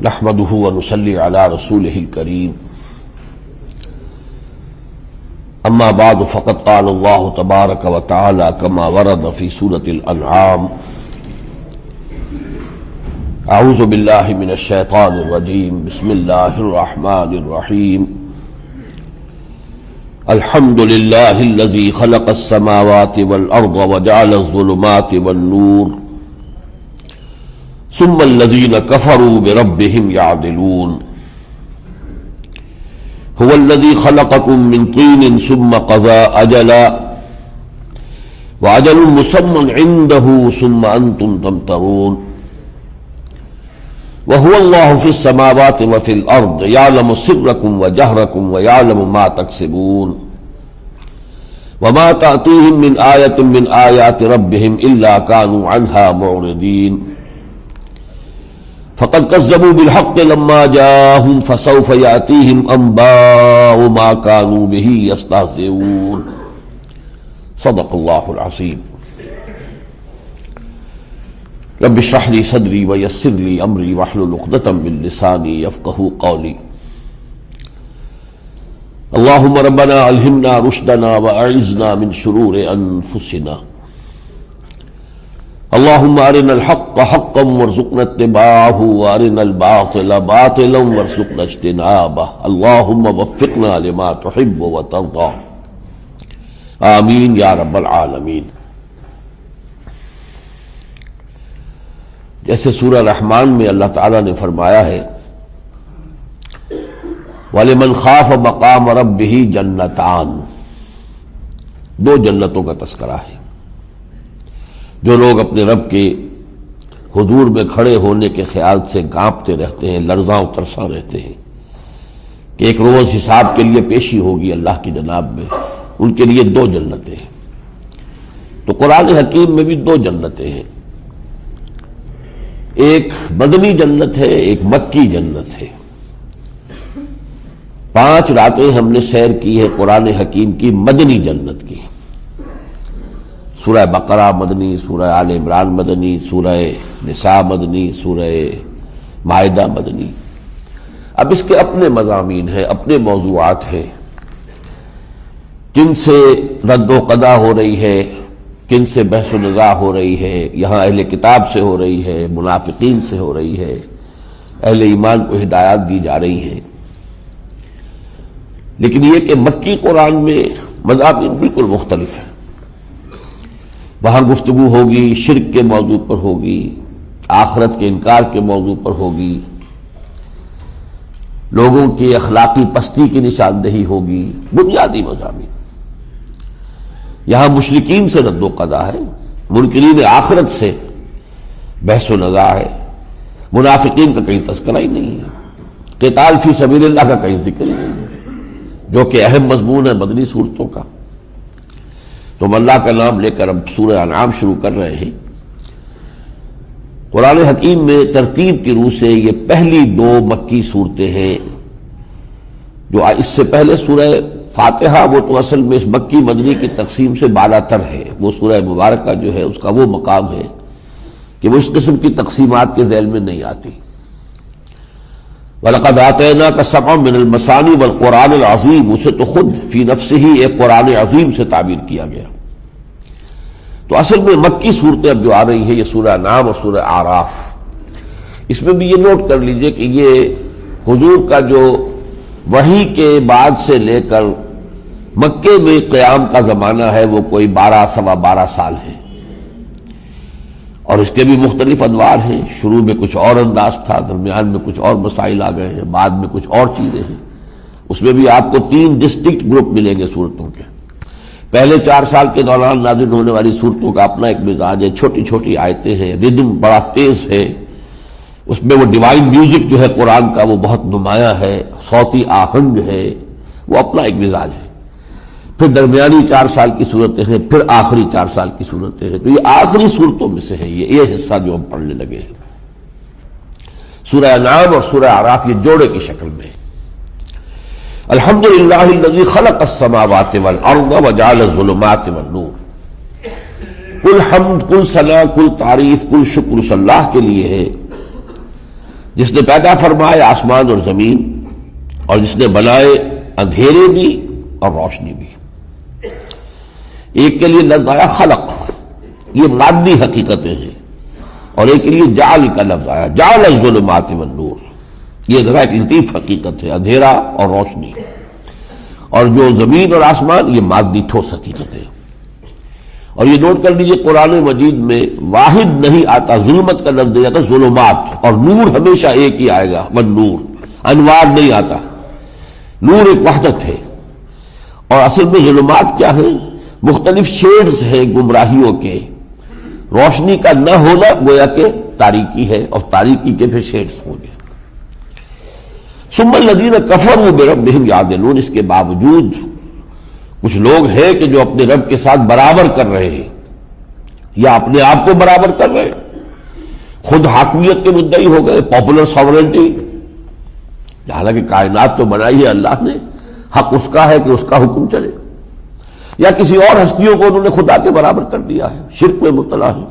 نحمده ونصلي على رسوله الكريم اما بعد فقد قال الله تبارك وتعالى كما ورد في سورة الانعام اعوذ بالله من الشيطان الرجيم بسم الله الرحمن الرحيم الحمد لله الذي خلق السماوات والارض وجعل الظلمات والنور ثم الذين كفروا بربهم يعدلون هو الذي خلقكم من طين ثم قضى أجلا وأجل مسمى عنده ثم أنتم تمترون وهو الله في السماوات وفي الأرض يعلم سركم وجهركم ويعلم ما تكسبون وما تأتيهم من آية من آيات ربهم إلا كانوا عنها معرضين فقد كذبوا بالحق لما جاءهم فسوف يأتيهم أنباء ما كانوا به يستهزئون صدق الله العظيم رب اشرح لي صدري ويسر لي أمري واحلل عقدة من لساني يفقهوا قولي اللهم ربنا ألهمنا رشدنا وأعذنا من شرور أنفسنا اللهم أرنا الحق حقا وارزقنا اتباعه وأرنا الباطل باطلا وارزقنا اجتنابه اللهم وفقنا لما تحب وترضى آمین یا رب العالمین۔ جیسے سورہ رحمان میں اللہ تعالیٰ نے فرمایا ہے وَلِمَنْ خَافَ مَقَامَ رَبِّهِ جَنَّتَانِ، دو جنتوں کا تذکرہ ہے۔ جو لوگ اپنے رب کے حضور میں کھڑے ہونے کے خیال سے کانپتے رہتے ہیں، لرزاں و ترساں رہتے ہیں کہ ایک روز حساب کے لیے پیشی ہوگی اللہ کی جناب میں، ان کے لیے دو جنتیں ہیں۔ تو قرآن حکیم میں بھی دو جنتیں ہیں، ایک مدنی جنت ہے، ایک مکی جنت ہے۔ 5 راتیں ہم نے سیر کی ہے قرآن حکیم کی مدنی جنت کی۔ سورہ بقرہ مدنی، سورہ آل عمران مدنی، سورہ نساء مدنی، سورہ مائدہ مدنی۔ اب اس کے اپنے مضامین ہیں، اپنے موضوعات ہیں، کن سے رد و قضا ہو رہی ہے، کن سے بحث و نزاع ہو رہی ہے۔ یہاں اہل کتاب سے ہو رہی ہے، منافقین سے ہو رہی ہے، اہل ایمان کو ہدایات دی جا رہی ہیں۔ لیکن یہ کہ مکی قرآن میں مضامین بالکل مختلف ہیں۔ وہاں گفتگو ہوگی شرک کے موضوع پر ہوگی، آخرت کے انکار کے موضوع پر ہوگی، لوگوں کی اخلاقی پستی کی نشاندہی ہوگی، بنیادی مضامین۔ یہاں مشرکین سے رد و قضا ہے، منکرین آخرت سے بحث و نزاع ہے، منافقین کا کہیں تذکرہ ہی نہیں ہے، قتال فی سبیل اللہ کا کہیں ذکر ہی نہیں ہے، جو کہ اہم مضمون ہے مدنی صورتوں کا۔ تو ہم اللہ کا نام لے کر اب سورہ انعام شروع کر رہے ہیں۔ قرآن حکیم میں ترتیب کی روح سے یہ پہلی 2 مکی صورتیں ہیں، جو اس سے پہلے سورہ فاتحہ وہ تو اصل میں اس مکی مدنی کی تقسیم سے بالا تر ہے، وہ سورہ مبارکہ جو ہے اس کا وہ مقام ہے کہ وہ اس قسم کی تقسیمات کے ذیل میں نہیں آتی۔ وَلَقَدْ آتَيْنَاكَ سَبْعًا مِنَ الْمَثَانِي وَالْقُرْآنِ الْعَظِيمِ، اسے تو خود فی نفسہ ہی ایک قرآن عظیم سے تعبیر کیا گیا۔ تو اصل میں مکی صورتیں اب جو آ رہی ہیں یہ سورہ انعام اور سورہ اعراف۔ اس میں بھی یہ نوٹ کر لیجئے کہ یہ حضور کا جو وحی کے بعد سے لے کر مکے میں قیام کا زمانہ ہے وہ کوئی 12 سال ہے، اور اس کے بھی مختلف ادوار ہیں۔ شروع میں کچھ اور انداز تھا، درمیان میں کچھ اور مسائل آ گئے ہیں، بعد میں کچھ اور چیزیں ہیں۔ اس میں بھی آپ کو 3 ڈسٹنکٹ گروپ ملیں گے صورتوں کے۔ پہلے 4 سال کے دوران نازل ہونے والی صورتوں کا اپنا ایک مزاج ہے، چھوٹی چھوٹی آیتیں ہیں، ردم بڑا تیز ہے، اس میں وہ ڈیوائن میوزک جو ہے قرآن کا وہ بہت نمایاں ہے، صوتی آہنگ ہے، وہ اپنا ایک مزاج ہے۔ پھر درمیانی 4 سال کی صورتیں ہیں، پھر آخری 4 سال کی صورتیں ہیں۔ تو یہ آخری صورتوں میں سے ہے یہ حصہ جو ہم پڑھنے لگے ہیں۔ سورہ انعام اور سورہ اعراف یہ جوڑے کی شکل میں ہے۔ الحمدللہ الذی خلق السماوات والارض وجعل الظلمات والنور، کل حمد، کل ثنا، کل تعریف، کل شکر اس اللہ کے لیے ہے جس نے پیدا فرمائے آسمان اور زمین، اور جس نے بنائے اندھیرے بھی اور روشنی بھی۔ ایک کے لیے لفظ آیا خلق، یہ مادی حقیقتیں ہیں، اور ایک کے لیے جعل کا لفظ آیا، جعل الظلمات والنور، یہ ذرا ایک لطیف حقیقت ہے، اندھیرا اور روشنی۔ اور جو زمین اور آسمان یہ مادی ٹھوس حقیقت ہے۔ اور یہ نوٹ کر لیجئے قرآن مجید میں واحد نہیں آتا، ظلمت کا لفظ آتا ظلمات، اور نور ہمیشہ ایک ہی آئے گا، والنور، انوار نہیں آتا۔ نور ایک وحدت ہے، اور اصل میں ظلمات کیا ہے؟ مختلف شیڈز ہیں گمراہیوں کے، روشنی کا نہ ہونا گویا کہ تاریکی ہے، اور تاریکی کے پھر شیڈز ہوں گے۔ ثم الذین کفروا بربہم یعدلون، اس کے باوجود کچھ لوگ ہیں کہ جو اپنے رب کے ساتھ برابر کر رہے ہیں، یا اپنے آپ کو برابر کر رہے ہیں، خود حاکمیت کے مدعی ہو گئے، پاپولر ساورنٹی، حالانکہ کائنات تو بنائی ہے اللہ نے، حق اس کا ہے کہ اس کا حکم چلے، یا کسی اور ہستیوں کو انہوں نے خدا کے برابر کر دیا ہے، شرک میں مبتلا ہے۔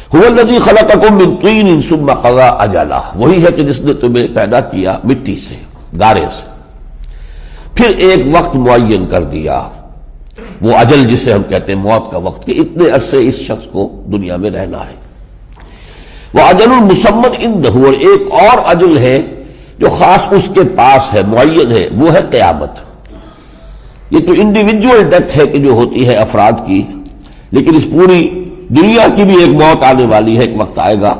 هو الذی خلقکم من طین ثم قضى اجلا، وہی ہے کہ جس نے تمہیں پیدا کیا مٹی سے، گارے سے، پھر ایک وقت معین کر دیا، وہ اجل جسے ہم کہتے ہیں موت کا وقت، کہ اتنے عرصے اس شخص کو دنیا میں رہنا ہے۔ وَأَجَلٌ مُّسَمًّى عِندَهُ، اور ایک اور اجل ہے جو خاص اس کے پاس ہے، معین ہے، وہ ہے قیامت۔ یہ تو انڈیویجول ڈیتھ ہے کہ جو ہوتی ہے افراد کی، لیکن اس پوری دنیا کی بھی ایک موت آنے والی ہے، ایک وقت آئے گا،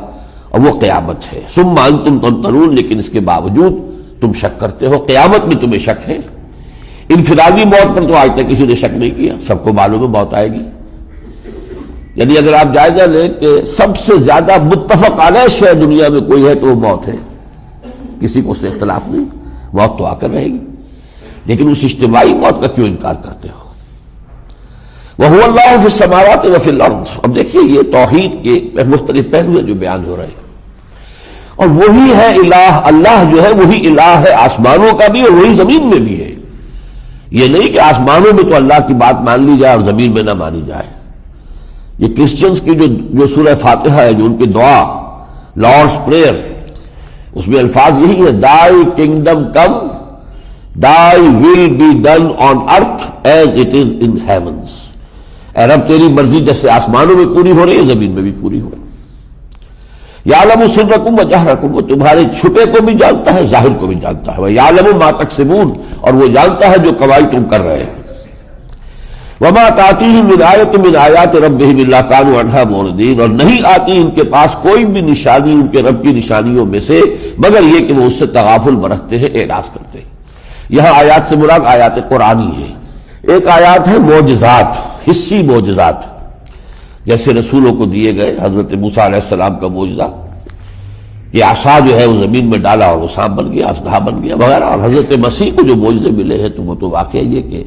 اور وہ قیامت ہے۔ ثُمَّ أَنتُمْ تَمْتَرُونَ، لیکن اس کے باوجود تم شک کرتے ہو، قیامت میں تمہیں شک ہے۔ انفرادی موت پر تو آج تک کسی نے شک نہیں کیا، سب کو معلوم ہے موت آئے گی۔ یعنی اگر آپ جائزہ لیں کہ سب سے زیادہ متفق علیہ شے دنیا میں کوئی ہے تو وہ موت ہے، کسی کو اس سے اختلاف نہیں، موت تو آ کر رہے گی، لیکن اس اجتماعی موت کا کیوں انکار کرتے ہو؟ وَهُوَ اللَّهُ فِي السَّمَاوَاتِ وَفِي الْأَرْضِ، اب دیکھیے یہ توحید کے مختلف پہلو ہیں جو بیان ہو رہے ہیں، اور وہی ہے الہ، اللہ جو ہے وہی الہ ہے، آسمانوں کا بھی اور وہی زمین میں بھی ہے۔ یہ نہیں کہ آسمانوں میں تو اللہ کی بات مان لی جائے اور زمین میں نہ مانی جائے۔ یہ کرسچنز کی جو سورہ فاتحہ ہے، جو ان کی دعا لارڈس پریئر، اس میں الفاظ یہی ہے، دائی kingdom come, thy will be done on earth as it is in heavens, اے رب تیری مرضی جیسے آسمانوں میں پوری ہو رہی ہے زمین میں بھی پوری ہو رہی ہے۔ یعلم سرکم و جہرکم، وہ تمہارے چھپے کو بھی جانتا ہے، ظاہر کو بھی جانتا ہے، وَيَعْلَمُ مَا تَكْسِبُونَ، اور وہ جانتا ہے جو کمائی تم کر رہے ہیں۔ وَمَا تَأْتِيهِم مِّنْ آیَةٍ مِّنْ آیَاتِ رَبِّهِمْ إِلَّا كَانُوا عَنْهَا مُعْرِضِينَ، اور نہیں آتی ان کے پاس کوئی بھی نشانی ان کے رب کی نشانیوں میں سے مگر یہ کہ وہ اس سے تغافل برتتے ہیں، اعراض کرتے ہیں۔ یہاں آیات سے مراد آیات قرآنی ہے۔ ایک آیات ہے معجزات، حسی معجزات، جیسے رسولوں کو دیے گئے، حضرت موسیٰ علیہ السلام کا معجزہ، یہ عصا جو ہے وہ زمین میں ڈالا اور وہ سانپ بن گیا، اژدہا بن گیا وغیرہ، اور حضرت مسیح کو جو معجزے ملے ہیں تو وہ تو واقعہ یہ کہ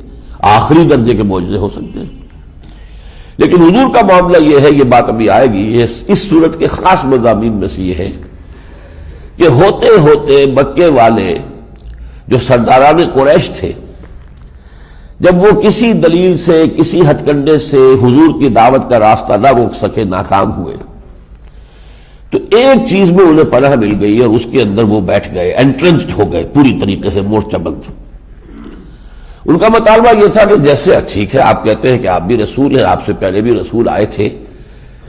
آخری درجے کے معجزے ہو سکتے ہیں۔ لیکن حضور کا معاملہ یہ ہے، یہ بات ابھی آئے گی، اس صورت کے خاص مضامین میں سے یہ ہے کہ ہوتے ہوتے مکے والے جو سرداران قریش تھے، جب وہ کسی دلیل سے، کسی ہتھ کنڈے سے حضور کی دعوت کا راستہ نہ روک سکے، ناکام ہوئے، تو ایک چیز میں انہیں پناہ مل گئی اور اس کے اندر وہ بیٹھ گئے، انٹرنچڈ ہو گئے پوری طریقے سے، مورچہ بند۔ ان کا مطالبہ یہ تھا کہ جیسے ٹھیک ہے آپ کہتے ہیں کہ آپ بھی رسول ہیں، آپ سے پہلے بھی رسول آئے تھے،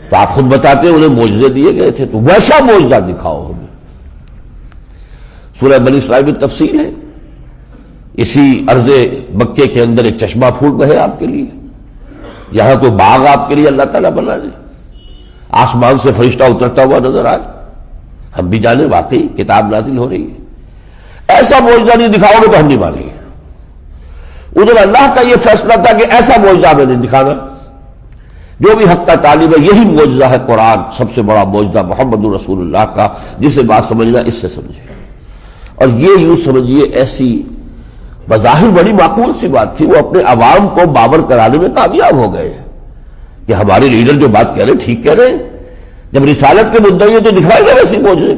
تو آپ خود بتاتے ہیں انہیں معجزے دیے گئے تھے، تو ویسا معجزہ دکھاؤ ہمیں۔ سورہ بنی اسرائیل میں تفصیل ہے، اسی عرض مکے کے اندر ایک چشمہ پھوٹ رہے آپ کے لیے، یہاں کوئی باغ آپ کے لیے اللہ تعالیٰ بنا دے، آسمان سے فرشتہ اترتا ہوا نظر آئے، ہم بھی جانے واقعی کتاب نازل ہو رہی ہے، ایسا معجزہ نہیں دکھاؤ گے تو ہم نہیں مانیں گے۔ ادھر اللہ کا یہ فیصلہ تھا کہ ایسا معجزہ ہمیں نہیں دکھانا، جو بھی حق کا طالب ہے یہی معجزہ ہے، قرآن سب سے بڑا معجزہ محمد رسول اللہ کا، جسے بات سمجھنا اس سے سمجھے۔ اور یہ یوں سمجھیے ایسی بظاہر بڑی معقول سی بات تھی، وہ اپنے عوام کو باور کرانے میں کامیاب ہو گئے کہ ہمارے لیڈر جو بات کہہ رہے ٹھیک کہہ رہے ہیں، جب رسالت کے مدعی تو دکھائے گا ویسی معجزے،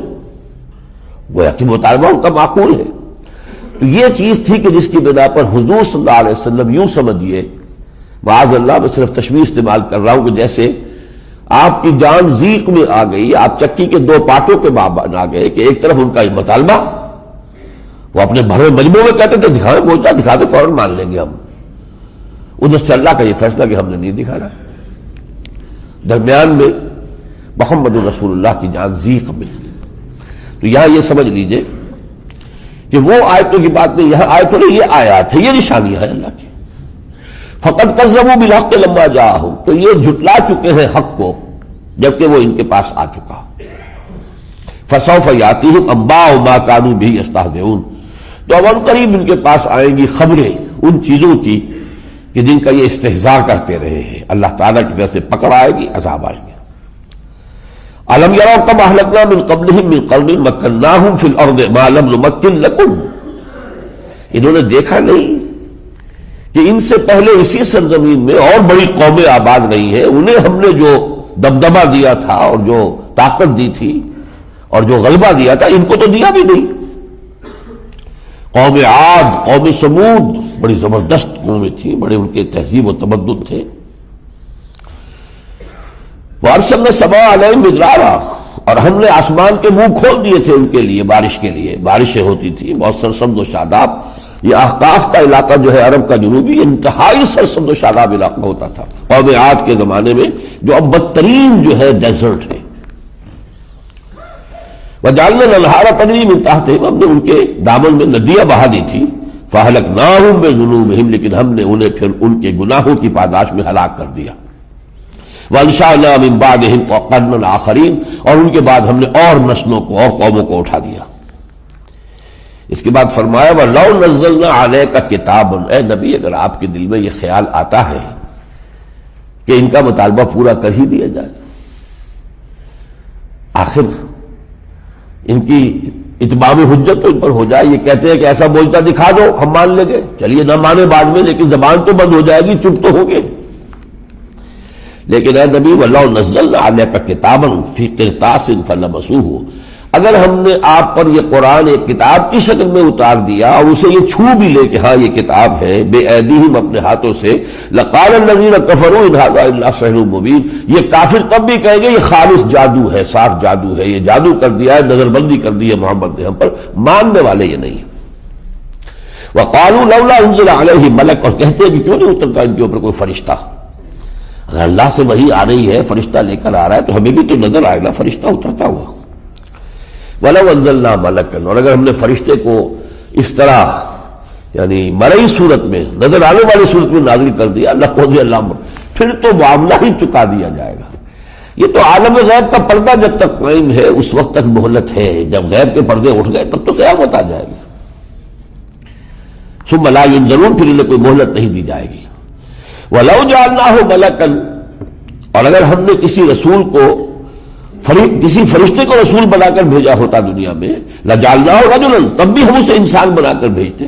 گویا کہ مطالبہ ان کا معقول ہے۔ تو یہ چیز تھی کہ جس کی بنا پر حضور صلی اللہ علیہ وسلم یوں سمجھیے، معاذ اللہ میں صرف تشبیہ استعمال کر رہا ہوں، کہ جیسے آپ کی جان ضیق میں آ گئی، آپ چکی کے دو پارٹوں کے بابان آ گئے کہ ایک طرف ان کا یہ مطالبہ، وہ اپنے بھرے مجموعے میں کہتے تھے دکھاوے بولتا دکھاتے فوراً مان لیں گے ہم، ادھر سے اللہ کا یہ فیصلہ کہ ہم نے نہیں دکھانا، درمیان میں محمد رسول اللہ کی جان ضیق میں۔ تو یہاں یہ سمجھ لیجئے کہ وہ آیتوں کی بات نہیں، یہاں آیتوں نہیں، یہ آیات ہے، یہ نشانیاں ہیں اللہ کی۔ فقط کذبوا بالحق لما جاءہم، تو یہ جھٹلا چکے ہیں حق کو جبکہ وہ ان کے پاس آ چکا۔ فسوف یاتیہم انباء ما کانوا بہ یستہزئون، تو اب قریب ان کے پاس آئیں گی خبریں ان چیزوں کی کہ جن کا یہ استہزاء کرتے رہے ہیں، اللہ تعالیٰ کی طرف سے پکڑ آئے گی، عذاب آئے گا۔ الم یروا کم اہلکنا من قبلہم من قرن مکناہم فی الارض ما لم نمکن لکم، انہوں نے دیکھا نہیں کہ ان سے پہلے اسی سرزمین میں اور بڑی قومیں آباد رہی ہیں، انہیں ہم نے جو دبدبہ دیا تھا اور جو طاقت دی تھی اور جو غلبہ دیا تھا ان کو تو دیا بھی نہیں۔ قوم عاد، قوم ثمود بڑی زبردست قومیں تھیں، بڑے ان کے تہذیب و تمدن تھے۔ وارسلنا السماء علیہم مدرارا، اور ہم نے آسمان کے منہ کھول دیے تھے ان کے لیے بارش کے لیے، بارشیں ہوتی تھی بہت سرسبز و شاداب۔ یہ احقاف کا علاقہ جو ہے عرب کا جنوبی، انتہائی سرسبز و شاداب علاقہ ہوتا تھا قوم عاد کے زمانے میں، جو اب بدترین جو ہے ڈیزرٹ ہے۔ وجعلنا الانہار تجری من تحتہم، ہم نے ان کے دامن میں ندیاں بہا دی تھی۔ فاہلکناہم بذنوبہم، لیکن ہم نے انہیں پھر ان کے گناہوں کی پاداش میں ہلاک کر دیا۔ وانشأنا من بعدہم قرنا آخرین، اور ان کے بعد ہم نے اور نسلوں کو اور قوموں کو اٹھا دیا۔ اس کے بعد فرمایا وَلَوْ نَزَّلْنَا عَلَيْكَ كِتَابًا، اے نبی اگر آپ کے دل میں یہ خیال آتا ہے کہ ان کا مطالبہ پورا کر ہی دیا جائے، آخر ان کی اتمام حجت تو ان پر ہو جائے، یہ کہتے ہیں کہ ایسا بولتا دکھا دو ہم مان لیں گے، چلیے نہ مانے بعد میں لیکن زبان تو بند ہو جائے گی، چپ تو ہو گے۔ لیکن اے نبی وَلَوْ نَزَّلْنَا عَلَيْكَ كِتَابًا فِي قِرْطَاسٍ فَلَمَسُوهُ، اگر ہم نے آپ پر یہ قرآن ایک کتاب کی شکل میں اتار دیا اور اسے یہ چھو بھی لے کہ ہاں یہ کتاب ہے، بے ایدیہم اپنے ہاتھوں سے، لَقَالَ الَّذِينَ كَفَرُوا إِنْ هَذَا إِلَّا سِحْرٌ مُبِينٌ، یہ کافر تب بھی کہیں گے یہ خالص جادو ہے، صاف جادو ہے، یہ جادو کر دیا ہے، نظر بندی کر دی ہے محمد نے ہم پر، ماننے والے یہ نہیں۔ وَقَالُوا لَوْلَا أُنزِلَ عَلَيْهِ مَلَكٌ، اور کہتے ہیں کہ کیوں نہیں اترتا ان کے اوپر کوئی فرشتہ، اگر اللہ سے وحی آ رہی ہے، فرشتہ لے کر آ رہا ہے تو ہمیں بھی تو نظر آئے گا فرشتہ اترتا ہوا۔ وَلَوْ أَنزَلْنَا مَلَكًا، اور اگر ہم نے فرشتے کو اس طرح یعنی مرئی صورت میں، نظر آنے والی صورت میں نازل کر دیا، لَقُضِيَ الْأَمْرُ، پھر تو معاملہ ہی چکا دیا جائے گا۔ یہ تو عالم غیب کا پردہ جب تک قائم ہے اس وقت تک مہلت ہے، جب غیب کے پردے اٹھ گئے تب تو قیامت آ جائے گی۔ ثُمَّ لَا يُنظَرُونَ، پھر انہیں کوئی مہلت نہیں دی جائے گی۔ وَلَوْ جَعَلْنَاهُ مَلَكًا، اور اگر ہم نے کسی رسول کو، کسی فرشتے کو رسول بنا کر بھیجا ہوتا دنیا میں، لَجَعَلْنَاهُ رَجُلًا، تب بھی ہم اسے انسان بنا کر بھیجتے۔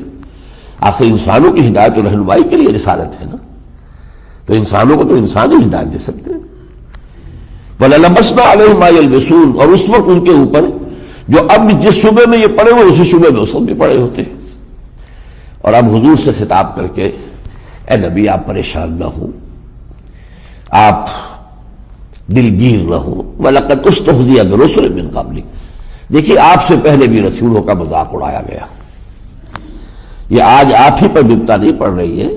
آخر انسانوں کی ہدایت و رہنمائی کے لیے رسالت ہے نا، تو انسانوں کو تو انسان ہی ہدایت دے سکتے ہیں۔ وَلَلَبَسْنَا عَلَيْهِمْ مَا يَلْبِسُونَ، اور اس وقت ان کے اوپر جو اب جس شعبے میں یہ پڑے ہوئے اسی شعبے میں اس وقت بھی پڑے ہوتے۔ اور اب حضور سے خطاب کر کے اے نبی آپ پریشان نہ ہوں، آپ دلگیر نہ ہوں، وَلَقَدْ اُسْتُهْزِئَ بِرُسُلٍ مِّن قَبْلِكَ، دیکھیے آپ سے پہلے بھی رسولوں کا مذاق اڑایا گیا، یہ آج آپ ہی پر بپتا نہیں پڑ رہی ہے۔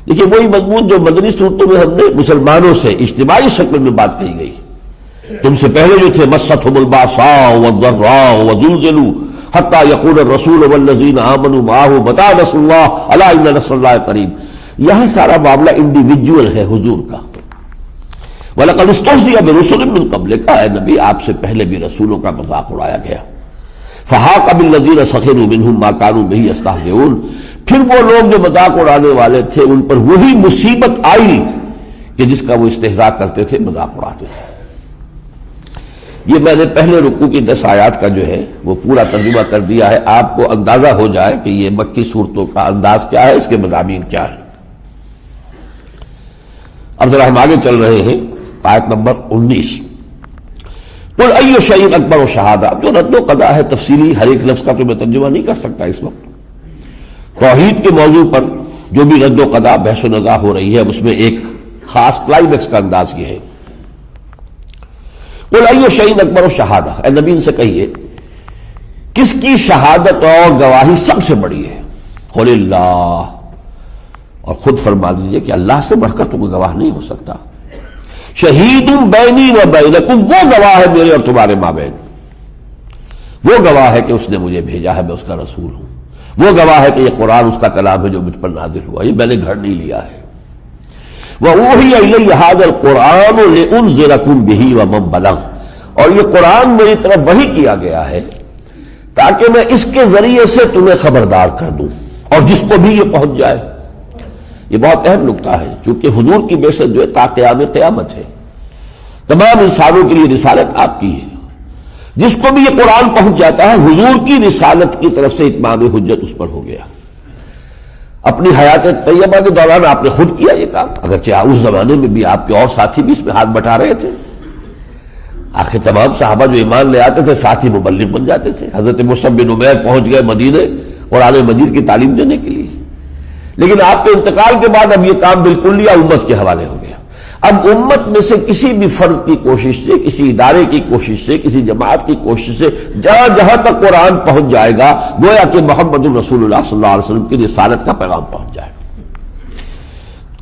دیکھیے وہی مضمون جو مدنی صورتوں میں ہم نے مسلمانوں سے اجتماعی شکل میں بات کہی گئی، تم سے پہلے جو تھے مَسَّتْهُمُ الْبَأْسَاءُ وَالضَّرَّاءُ وَزُلْزِلُوا حَتَّىٰ يَقُولَ الرَّسُولُ وَالَّذِينَ آمَنُوا مَعَهُ مَتَىٰ نَصْرُ اللَّهِ أَلَا إِنَّ نَصْرَ اللَّهِ قَرِيبٌ۔ یہاں سارا معاملہ انڈیویجول ہے حضور کا۔ وَلَقَدِ اسْتُهْزِئَ بِرُسُلٍ مِّن قَبْلِكَ، اے نبی آپ سے پہلے بھی رسولوں کا مذاق اڑایا گیا۔ فَحَاقَ بِالَّذِينَ سَخِرُوا مِنْهُم مَّا كَانُوا بِهِ يَسْتَهْزِئُونَ، پھر وہ لوگ جو مذاق اڑانے والے تھے ان پر وہی مصیبت آئی کہ جس کا وہ استہزاء کرتے تھے، مذاق اڑاتے تھے۔ یہ میں نے پہلے رکوع کی 10 آیات کا جو ہے وہ پورا ترجمہ کر دیا ہے، آپ کو اندازہ ہو جائے کہ یہ مکی صورتوں کا انداز کیا ہے، اس کے مضامین کیا ہے۔ اب ذرا ہم آگے چل رہے ہیں آیت نمبر 19۔ قُلْ أَيُّ شَيْءٍ أَكْبَرُ شَهَادَةً، اب جو رد و قضا ہے تفصیلی ہر ایک لفظ کا تو میں ترجمہ نہیں کر سکتا اس وقت۔ توحید کے موضوع پر جو بھی رد و قضا بحث و نظا ہو رہی ہے اس میں ایک خاص کلائمیکس کا انداز یہ ہے قل ای شیء اکبر شہادہ، اے نبی ان سے کہیے کس کی شہادت اور گواہی سب سے بڑی ہے؟ قل اللہ، اور خود فرما دیجئے کہ اللہ سے بڑھ کر تم گواہ نہیں ہو سکتا۔ شہید بینی و بینکم، وہ گواہ ہے میرے اور تمہارے مابین، وہ گواہ ہے کہ اس نے مجھے بھیجا ہے، میں اس کا رسول ہوں، وہ گواہ ہے کہ یہ قرآن اس کا کلام ہے جو مجھ پر نازل ہوا، یہ میں نے گھر نہیں لیا ہے۔ وَأُوحِيَ إِلَيَّ هَذَا الْقُرْآنُ لِأُنذِرَكُم بِهِ وَمَن بَلَغَ، اور یہ قرآن میری طرف وحی کیا گیا ہے تاکہ میں اس کے ذریعے سے تمہیں خبردار کر دوں اور جس کو بھی یہ پہنچ جائے۔ یہ بہت اہم نکتہ ہے، چونکہ حضور کی بعثت جو ہے تا قیام قیامت ہے، تمام انسانوں کے لیے رسالت آپ کی ہے، جس کو بھی یہ قرآن پہنچ جاتا ہے حضور کی رسالت کی طرف سے اتمام حجت اس پر ہو گیا۔ اپنی حیات طیبہ کے دوران آپ نے خود کیا یہ کام، اگرچہ اس زمانے میں بھی آپ کے اور ساتھی بھی اس میں ہاتھ بٹا رہے تھے، آخر تمام صحابہ جو ایمان لے آتے تھے ساتھی مبلغ بن جاتے تھے۔ حضرت مصعب بن عمیر پہنچ گئے مدینے قرآن مجید کی تعلیم دینے کے لیے، لیکن آپ کے انتقال کے بعد اب یہ کام بالکل لیا امت کے حوالے ہو گیا۔ اب امت میں سے کسی بھی فرد کی کوشش سے، کسی ادارے کی کوشش سے، کسی جماعت کی کوشش سے جہاں جہاں تک قرآن پہنچ جائے گا گویا کہ محمد رسول اللہ صلی اللہ علیہ وسلم کی رسالت کا پیغام پہنچ جائے گا۔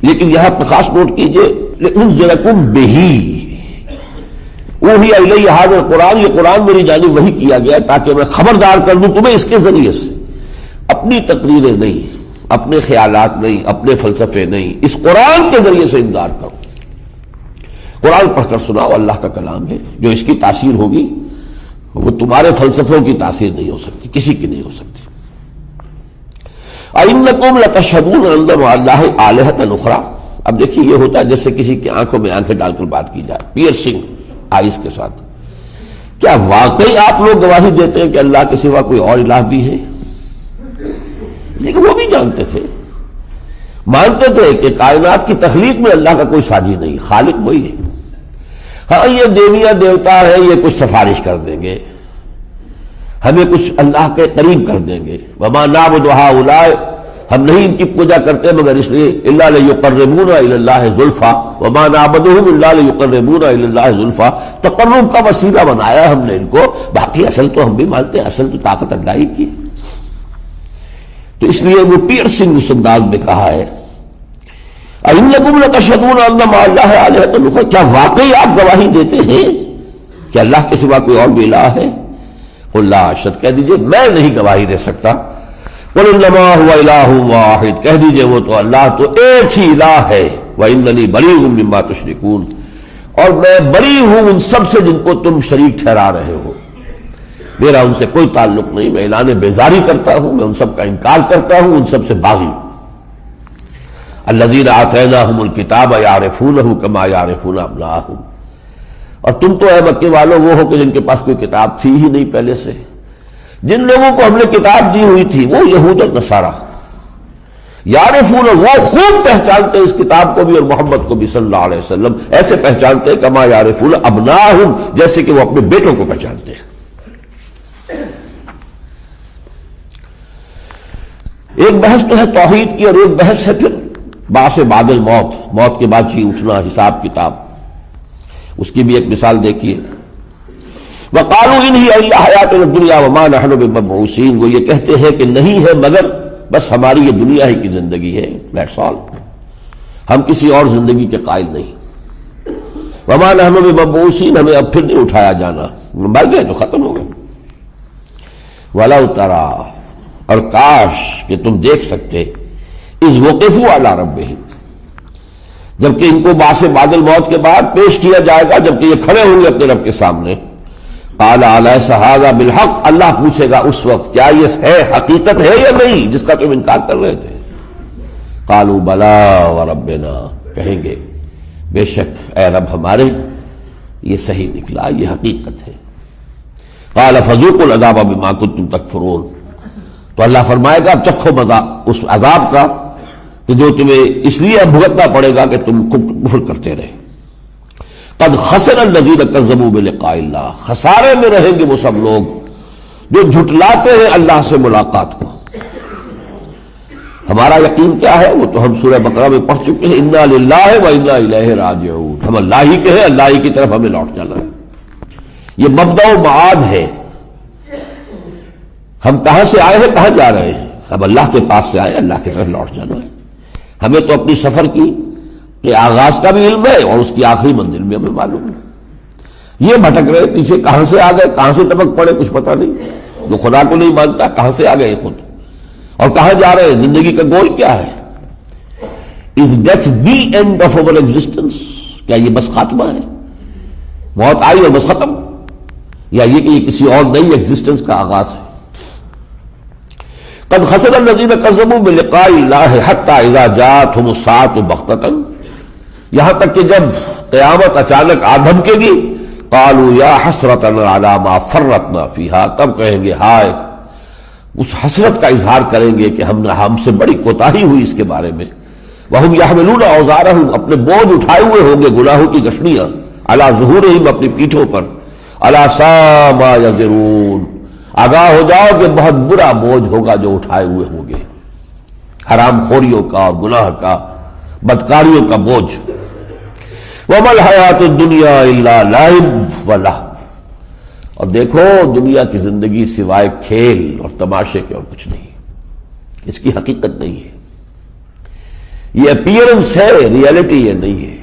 لیکن یہاں پر خاص نوٹ کیجئے لِأُنذِرَكُم بِهِ وَأُوحِيَ إِلَيَّ هَذَا الْقُرْآنُ، یہ قرآن میری جانب وحی کیا گیا تاکہ میں خبردار کر دوں تمہیں اس کے ذریعے سے، اپنی تقریریں نہیں، اپنے خیالات نہیں، اپنے فلسفے نہیں، اس قرآن کے ذریعے سے انذار کرو۔ قرآن پڑھ کر سناؤ، اللہ کا کلام ہے، جو اس کی تاثیر ہوگی وہ تمہارے فلسفوں کی تاثیر نہیں ہو سکتی، کسی کی نہیں ہو سکتی۔ أَإِنَّكُمْ لَتَشْهَدُونَ أَنَّ مَعَ اللَّهِ آلِهَةً أُخْرَىٰ، اب دیکھیے یہ ہوتا ہے جیسے کسی کی آنکھوں میں آنکھیں ڈال کر بات کی جائے، پیئرسنگ آئیز کے ساتھ۔ کیا واقعی آپ لوگ گواہی دیتے ہیں کہ اللہ کے سوا کوئی اور الہ بھی ہے؟ لیکن وہ بھی جانتے تھے، مانتے تھے کہ کائنات کی تخلیق میں اللہ کا کوئی ساجی نہیں، خالق وہی ہے۔ ہاں یہ دیویاں دیوتا ہے، یہ کچھ سفارش کر دیں گے، ہمیں کچھ اللہ کے قریب کر دیں گے۔ وما نعبد هؤلاء، ہم نہیں ان کی پوجا کرتے مگر اس لیے الا لیقربونا الی اللہ زلفی، وما نعبدهم الا لیقربونا الی اللہ زلفی، تقرب کا وسیلہ بنایا ہم نے ان کو، باقی اصل تو ہم بھی مانتے ہیں، اصل تو طاقت اللہ ہی کی۔ تو اس لیے وہ پیئرسنگ اس انداز میں کہا ہے أَإِنَّكُمْ لَتَشْهَدُونَ أَنَّ مَعَ اللَّهِ آلِهَةً أُخْرَىٰ، کیا واقعی آپ گواہی دیتے ہیں کہ اللہ کے سوا کوئی اور بھی الہ ہے؟ قُل لَا أَشْهَدُ، کہہ دیجئے میں نہیں گواہی دے سکتا۔ قُلْ إِنَّمَا هُوَ إِلَٰهٌ وَاحِدٌ، کہہ دیجئے وہ تو اللہ تو ایک ہی الہ ہے۔ وَإِنَّنِي بَرِيءٌ مِّمَّا تُشْرِكُونَ، اور میں بری ہوں ان سب سے جن کو تم شریک ٹھہرا رہے ہو، میرا ان سے کوئی تعلق نہیں، میں اعلان بیزاری کرتا ہوں، میں ان سب کا انکار کرتا ہوں، ان سب سے باغی ہوں۔ الذین آتیناہم الکتاب یعرفونہ کما یعرفون ابناءہم، اور تم تو اے مکے والوں وہ ہو کہ جن کے پاس کوئی کتاب تھی ہی نہیں پہلے سے، جن لوگوں کو ہم نے کتاب دی ہوئی تھی وہ یہود اور نصارہ، یعرفون وہ خوب پہچانتے اس کتاب کو بھی اور محمد کو بھی صلی اللہ علیہ وسلم، ایسے پہچانتے کما یعرفون ابناءہم، جیسے کہ وہ اپنے بیٹوں کو پہچانتے ہیں۔ ایک بحث تو ہے توحید کی اور ایک بحث ہے پھر بعث بعد الموت، موت کے بعد ہی اٹھنا، حساب کتاب، اس کی بھی ایک مثال دیکھیے۔ وَقَالُوا إِنْ هِيَ إِلَّا حَيَاتُنَا الدُّنْيَا وَمَا نَحْنُ بِمَبْعُوثِينَ، وہ یہ کہتے ہیں کہ نہیں ہے مگر بس ہماری یہ دنیا ہی کی زندگی ہے، دیٹس آل، ہم کسی اور زندگی کے قائل نہیں۔ وَمَا نَحْنُ بِمَبْعُوثِينَ، ہمیں اب پھر نہیں اٹھایا جانا، مر گئے تو ختم ہو گئے۔ وَلَوْ تَرَىٰ، اور کاش کہ تم دیکھ سکتے، اذ وقفوا علی ربہم، جبکہ ان کو بعث بعد الموت کے بعد پیش کیا جائے گا، جبکہ یہ کھڑے ہوں گے اپنے رب کے سامنے۔ قال الیس ھذا بالحق، اللہ پوچھے گا اس وقت کیا یہ ہے، حقیقت ہے یا نہیں جس کا تم انکار کر رہے تھے؟ قالوا بلی وربنا، کہیں گے بے شک اے رب ہمارے یہ صحیح نکلا، یہ حقیقت ہے۔ قال فذوقوا العذاب بما کنتم تکفرون، تو اللہ فرمائے گا چکھو مزہ اس عذاب کا کہ جو تمہیں اس لیے بھگتنا پڑے گا کہ تم کفر کرتے رہے۔ قد خسر الذین کذبوا بلقاء اللہ، خسارے میں رہیں گے وہ سب لوگ جو جھٹلاتے ہیں اللہ سے ملاقات کو۔ ہمارا یقین کیا ہے وہ تو ہم سورہ بقرہ میں پڑھ چکے ہیں، انا للہ و انا الیہ راجعون، ہم اللہ ہی کے ہیں، اللہ ہی کی طرف ہمیں لوٹ جانا ہے۔ یہ مبدأ و معاد ہے. ہم کہاں سے آئے ہیں، کہاں جا رہے ہیں؟ اب اللہ کے پاس سے آئے، اللہ کی طرف لوٹ جانا ہے. ہمیں تو اپنی سفر کی کہ آغاز کا بھی علم ہے اور اس کی آخری منزل بھی ہمیں معلوم ہے. یہ بھٹک رہے پیچھے، کہاں سے آ گئے، کہاں سے ٹپک پڑے، کچھ پتہ نہیں. جو خدا کو نہیں مانتا کہاں سے آ گئے خود، اور کہاں جا رہے ہیں، زندگی کا گول کیا ہے؟ Is death the end of our existence؟ کیا یہ بس خاتمہ ہے، موت آئی اور بس ختم، یا یہ کہ یہ کسی اور نئی ایگزسٹنس کا آغاز ہے؟ قد خسر الذین کذبوا بلقاء اللہ حتی اذا جاءتهم الساعة بغتۃ، یہاں تک کہ جب قیامت اچانک آ دھمکے گی، قالوا یا حسرتنا علی ما فرطنا فیہا، تب کہیں گے ہائے، اس حسرت کا اظہار کریں گے کہ ہم سے بڑی کوتاہی ہوئی اس کے بارے میں. وہم یحملون اوزارہم، اپنے بوجھ اٹھائے ہوئے ہوں گے، گناہوں کی گٹھڑیاں، علی ظہورہم، اپنی پیٹھوں پر، الا ساء ما یزرون، آگاہ ہو جاؤ کہ بہت برا بوجھ ہوگا جو اٹھائے ہوئے ہوں گے، حرام خوریوں کا اور گناہ کا، بدکاریوں کا بوجھ. وما الحیات الدنیا الا لعب ولہو، اور دیکھو دنیا کی زندگی سوائے کھیل اور تماشے کے اور کچھ نہیں، اس کی حقیقت نہیں ہے. یہ اپیئرنس ہے، ریئلٹی یہ نہیں ہے.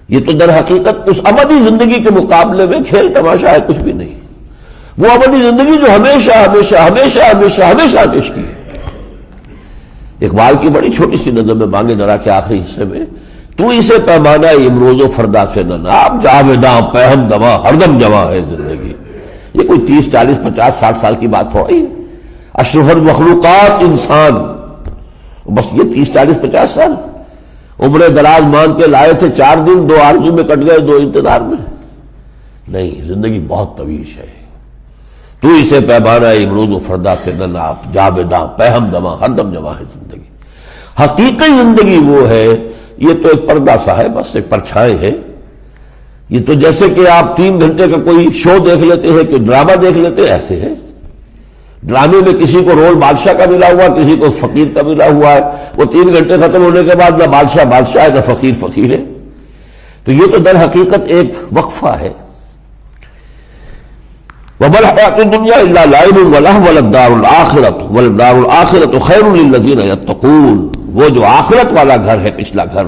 یہ تو در حقیقت اس ابدی زندگی کے مقابلے میں کھیل تماشا ہے، کچھ بھی نہیں. وہ ابدی زندگی جو ہمیشہ ہمیشہ ہمیشہ ہمیشہ ہمیشہ پیش کی ہے. اقبال کی بڑی چھوٹی سی نظم میں بانگے درا کے آخری حصے میں، تو اسے پیمانہ امروز و فردا سے نہ ناپ، جاویداں پہم دما ہر دم جمع ہے زندگی. یہ کوئی 30 40 50 60 سال کی بات ہو رہی ہے. اشرف المخلوقات انسان، بس یہ 30 40 50 سال عمر دراز مان کے لائے تھے، 4 دن 2 آرزو میں کٹ گئے، 2 انتظار میں. نہیں، زندگی بہت طویل ہے. تو اسے پیمانہ امروز و فردا سے نہ ناپ، جاویداں پہم دما ہر دم جمع ہے زندگی. حقیقی زندگی وہ ہے، یہ تو ایک پردہ سا ہے، بس ایک پرچھائیں ہے. یہ تو جیسے کہ آپ 3 گھنٹے کا کوئی شو دیکھ لیتے ہیں، کہ ڈرامہ دیکھ لیتے ہیں، ایسے ہے. ڈرامے میں کسی کو رول بادشاہ کا ملا ہوا، کسی کو فقیر کا ملا ہوا ہے. وہ 3 گھنٹے ختم ہونے کے بعد نہ بادشاہ بادشاہ ہے، نہ فقیر فقیر ہے. تو یہ تو در حقیقت ایک وقفہ ہے. وَمَا الْحَيَاةُ الدُّنْيَا إِلَّا لَعِبٌ وَلَهْوٌ وَلَلدَّارُ الْآخِرَةُ خَيْرٌ لِلَّذِينَ يَتَّقُونَ، وہ جو آخرت والا گھر ہے، پچھلا گھر،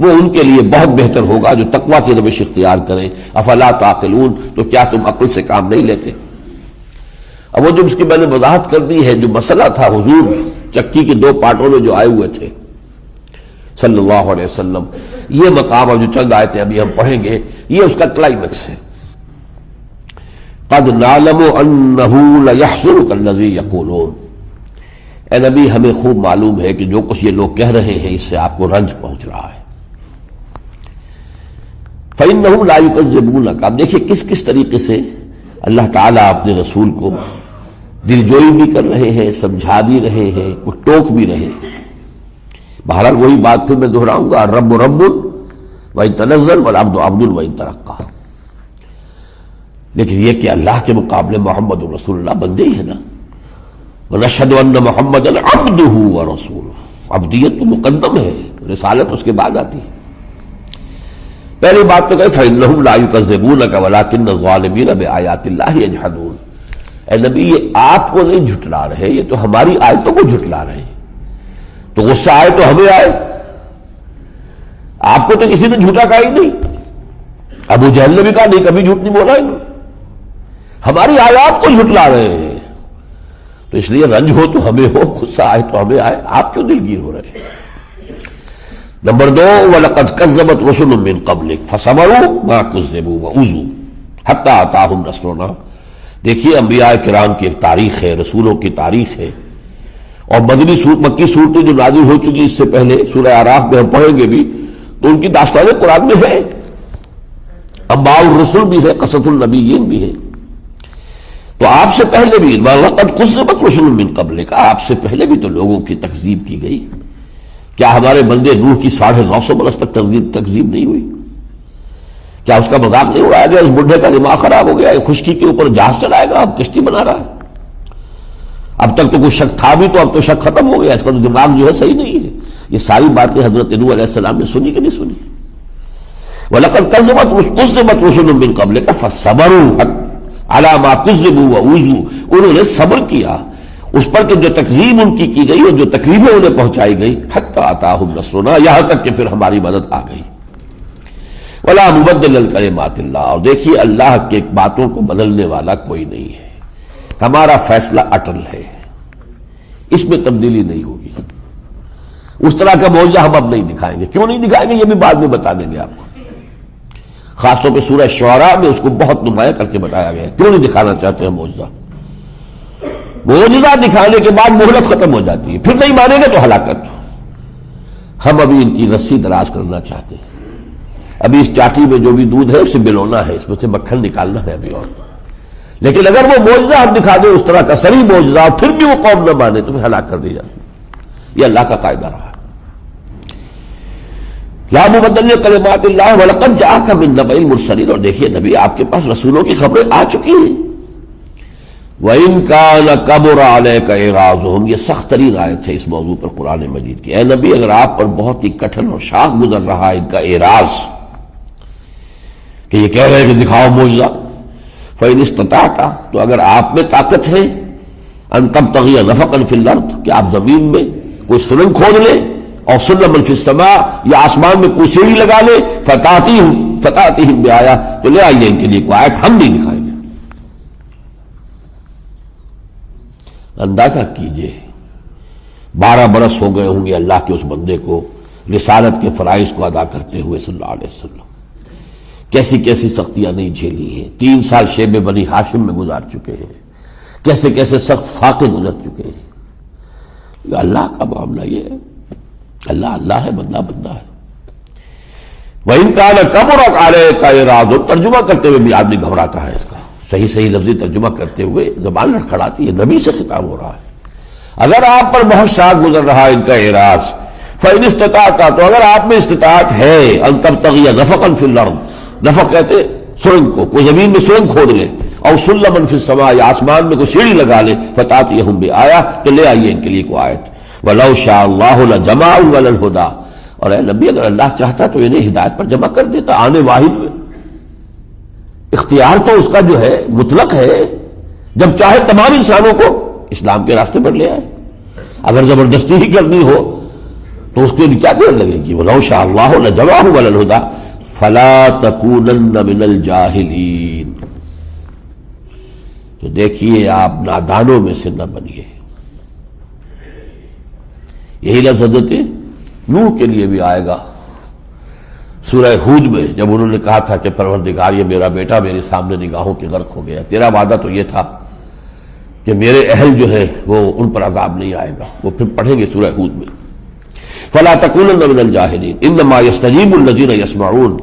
وہ ان کے لیے بہت بہتر ہوگا جو تقویٰ کی روش اختیار کریں. افلا تعقلون، تو کیا تم عقل سے کام نہیں لیتے؟ اب وہ جو اس کی میں نے وضاحت کر دی ہے، جو مسئلہ تھا حضور چکی کے 2 پارٹوں میں جو آئے ہوئے تھے صلی اللہ علیہ وسلم، یہ مقام اور جو چند آیتیں ابھی ہم پڑھیں گے، یہ اس کا کلائمیکس ہے. قد نعلم انہ لیحزنک الذی یقولون، اے نبی ہمیں خوب معلوم ہے کہ جو کچھ یہ لوگ کہہ رہے ہیں اس سے آپ کو رنج پہنچ رہا ہے. فإنہم لا یکذبونک، اب دیکھیں کس کس طریقے سے اللہ تعالیٰ اپنے رسول کو دلجوئی بھی کر رہے ہیں، سمجھا بھی رہے ہیں، کچھ ٹوک بھی رہے ہیں. بہرحال وہی بات پھر میں دہراؤں گا، الرب رب وإن تنزل والعبد عبد وإن ترقى. لیکن یہ کہ اللہ کے مقابلے محمد رسول اللہ بندے ہی ہے نا. وَنَشْهَدُ أَنَّ مُحَمَّدًا عَبْدُهُ وَرَسُولُهُ، عبدیت تو مقدم ہے، رسالت اس کے بعد آتی ہے. پہلی بات تو کہ فَإِنَّهُمْ لَا يُكَذِّبُونَكَ وَلَكِنَّ الظَّالِمِينَ بِآيَاتِ اللَّهِ يَجْحَدُونَ. اے نبی یہ آپ کو نہیں جھٹلا رہے، یہ تو ہماری آیتوں کو جھٹلا رہے ہیں. تو غصہ آئے تو ہمیں آئے، آپ کو تو کسی نے جھوٹا کہا ہی نہیں. ابو جہل نے بھی کہا نہیں، کبھی جھوٹ نہیں بولا ہے، ہماری آیات کو جھٹلا رہے ہیں. تو اس لیے رنج ہو تو ہمیں ہو، غصہ آئے تو ہمیں آئے، آپ کیوں دلگیر ہو رہے ہیں؟ نمبر 2، وَلَقَدْ كَذَّبَتْ رُسُلٌ مِّن قَبْلِكَ فَصَبَرُوا مَا كُذِّبُوا وَأُوذُوا حَتَّىٰ أَتَاهُمْ نَصْرُنَا. دیکھیے انبیاء کرام کی ایک تاریخ ہے، رسولوں کی تاریخ ہے. اور مکی صورتیں جو نازل ہو چکی اس سے پہلے، سورہ اعراف میں ہم پڑھیں گے بھی، تو ان کی داستانیں قرآن میں ہے. انباء الرسل بھی ہے، قصص النبیین بھی ہے. تو آپ سے پہلے بھی وَلَقَدْ كُذِّبَتْ رُسُلٌ مِّن قَبْلِكَ، آپ سے پہلے بھی تو لوگوں کی تکذیب کی گئی. کیا ہمارے بندے نوح کی 950 برس تک تکذیب نہیں ہوئی؟ کیا اس کا مذاق نہیں اڑایا گیا؟ اس بڈھے کا دماغ خراب ہو گیا، خشکی کے اوپر جہاز چلائے گا، اب کشتی بنا رہا ہے. اب تک تو کوئی شک تھا بھی، تو اب تو شک ختم ہو گیا، اس کا تو دماغ جو ہے صحیح نہیں ہے. یہ ساری باتیں حضرت نوح علیہ السلام نے سنی کہ نہیں سنی؟ وَلَقَدْ كَذَّبَتْ رُسُلٌ مِّن قَبْلِكَ فَصَبَرُوا عَلَىٰ مَا كُذِّبُوا وَأُوذُوا، انہوں نے صبر کیا اس پر کہ جو تکذیب ان کی گئی اور جو تکلیفیں انہیں پہنچائی گئی، حتی آتاہم نصرنا، یہاں تک کہ پھر ہماری مدد آ گئی۔ وَلَا مُبَدِّلَ لِكَلِمَاتِ اللَّهِ، اور دیکھیے اللہ کے باتوں کو بدلنے والا کوئی نہیں ہے، ہمارا فیصلہ اٹل ہے، اس میں تبدیلی نہیں ہوگی۔ اس طرح کا معجزہ ہم اب نہیں دکھائیں گے، کیوں نہیں دکھائیں گے یہ بھی بعد میں بتا دیں گے آپ کو، خاص طور پہ سورہ شعراء میں اس کو بہت نمایاں کر کے بتایا گیا ہے، کیوں نہیں دکھانا چاہتے ہیں معجزہ؟ معجزہ دکھانے کے بعد مہلت ختم ہو جاتی ہے، پھر نہیں مانیں گے تو ہلاکت۔ ہم ابھی ان کی رسی دراز کرنا چاہتے ہیں، ابھی اس چاٹی میں جو بھی دودھ ہے اسے بلونا ہے، اس میں سے مکھن نکالنا ہے ابھی اور، لیکن اگر وہ معجزہ ہم دکھا دیں اس طرح کا صریح معجزہ اور پھر بھی وہ قوم نہ مانے تو پھر ہلاک کر دی جاتی ہے۔ یہ اللہ کا قاعدہ رہا۔ لا مبدل لکلمات اللہ وَلَقَدْ جَاءَكَ مِن نَبَإِ الْمُرْسَلِينَ، اور دیکھیے نبی آپ کے پاس رسولوں کی خبریں آ چکی ہیں۔ وَإِن كَانَ كَبُرَ عَلَيْكَ إِعْرَاضُهُمْ، یہ سخت ترین آیت ہے اس موضوع پر قرآن مجید کی۔ اے نبی اگر آپ پر بہت ہی کٹھن اور شاق گزر رہا ہے ان کا اعراض کہ یہ کہہ رہے ہیں کہ دکھاؤ معجزہ، فَإِنِ اسْتَطَعْتَ، تو اگر آپ میں طاقت ہے، أَن تَبْتَغِيَ نَفَقًا فِي الْأَرْضِ، کہ آپ زمین میں کوئی سرنگ کھود لیں، اور سلما فی السماء، یا آسمان میں کوئی سیڑھی لگا لے، فَتَأْتِيهِمْ بِآیَةٍ، تو لے آئیے ان کے لیے کوئی آیت، ہم نہیں دکھائیں گے۔ اندازہ کیجئے 12 برس ہو گئے ہوں گے اللہ کے اس بندے کو رسالت کے فرائض کو ادا کرتے ہوئے صلی اللہ علیہ وسلم، کیسی کیسی سختیاں نہیں جھیلی ہیں، 3 سال شیب بنی ہاشم میں گزار چکے ہیں، کیسے کیسے سخت فاقے گزر چکے ہیں۔ اللہ کا معاملہ یہ ہے، اللہ اللہ ہے، بندہ بندہ ہے۔ وَإِن كَانَ كَبُرَ عَلَيْكَ إِعْرَاضُهُمْ، ترجمہ کرتے ہوئے بھی آدمی گھبراتا ہے، اس کا صحیح صحیح لفظی ترجمہ کرتے ہوئے زبان لڑکھڑاتی ہے، نبی سے خطاب ہو رہا ہے۔ اگر آپ پر بہت شاق گزر رہا ہے ان کا اعراض، فَإِنِ اسْتَطَعْتَ، تو اگر آپ میں استطاعت ہے، أَن تَبْتَغِيَ نَفَقًا فِي الْأَرْضِ، نفق کہتے سرنگ کو، کوئی زمین میں سرنگ کھود لے، اور سلما فی السماء، یا آسمان میں کوئی سیڑھی لگا لے، فَتَأْتِيهِمْ بِآیَةٍ، تو لے آئیے ان کے لیے کوئی آیت۔ وَلَوْ شَاءَ اللَّهُ لَجَمَعَهُمْ عَلَى الْهُدَىٰ، اور اے نبی اگر اللہ چاہتا تو انہیں ہدایت پر جمع کر دیتا آنے واحد میں۔ اختیار تو اس کا جو ہے مطلق ہے، جب چاہے تمام انسانوں کو اسلام کے راستے پر لے آئے، اگر زبردستی ہی کرنی ہو تو اس کے لیے کیا دیر لگے گی؟ وَلَوْ شَاءَ اللَّهُ لَجَمَعَهُمْ عَلَى الْهُدَىٰ فَلَا تَكُونَنَّ مِنَ الْجَاهِلِينَ، تو دیکھیے آپ نادانوں میں سے نہ بنیے۔ یہی لفظ حضرت نوح کے لیے بھی آئے گا سورہ ہود میں، جب انہوں نے کہا تھا کہ پروردگار یہ میرا بیٹا میرے سامنے نگاہوں کے غرق ہو گیا، تیرا وعدہ تو یہ تھا کہ میرے اہل جو ہے وہ ان پر عذاب نہیں آئے گا، وہ پھر پڑھیں گے سورہ ہود میں۔ فَلَا تَكُونَنَّ مِنَ الْجَاهِلِينَ إِنَّمَا يَسْتَجِيبُ الَّذِينَ يَسْمَعُونَ،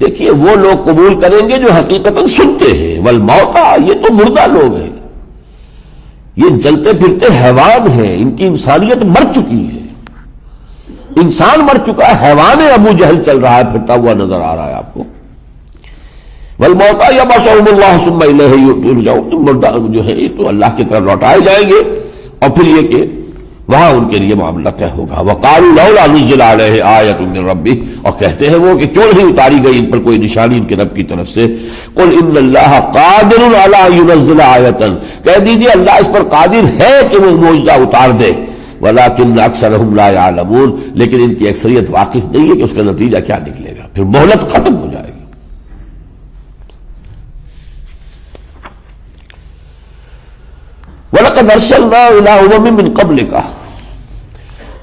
دیکھیے وہ لوگ قبول کریں گے جو حقیقتاً سنتے ہیں، وَالْمَوْتَىٰ، یہ تو مردہ لوگ ہیں، یہ جلتے پھرتے حیوان ہیں، ان کی انسانیت مر چکی ہے، انسان مر چکا ہے، حیوان ابو جہل چل رہا ہے، پھرتا ہوا نظر آ رہا ہے آپ کو۔ وَالْمَوْتَىٰ يَبْعَثُهُمُ اللَّهُ ثُمَّ إِلَيْهِ يُرْجَعُونَ، مردہ جو ہے تو اللہ کی طرف لوٹائے جائیں گے، اور پھر یہ کہ وہاں ان کے لیے معاملہ طے ہوگا۔ وَقَالُوا لَوْلَا نُزِّلَ عَلَيْهِ آيَةٌ مِّن رَّبِّهِ، اور کہتے ہیں وہ کہ کیوں نہیں اتاری گئی ان پر کوئی نشانی ان کے رب کی طرف سے۔ قُلْ إِنَّ اللَّهَ قَادِرٌ عَلَىٰ أَن يُنَزِّلَ آيَةً، کہہ دیجیے اللہ اس پر قادر ہے کہ وہ معجزہ اتار دے، وَلَٰكِنَّ أَكْثَرَهُمْ لَا يَعْلَمُونَ، لیکن ان کی اکثریت واقف نہیں ہے کہ اس کا نتیجہ کیا نکلے گا، پھر مہلت ختم ہو جائے گی۔ وَلَقَدْ أَرْسَلْنَا إِلَىٰ أُمَمٍ مِّن قَبْلِكَ،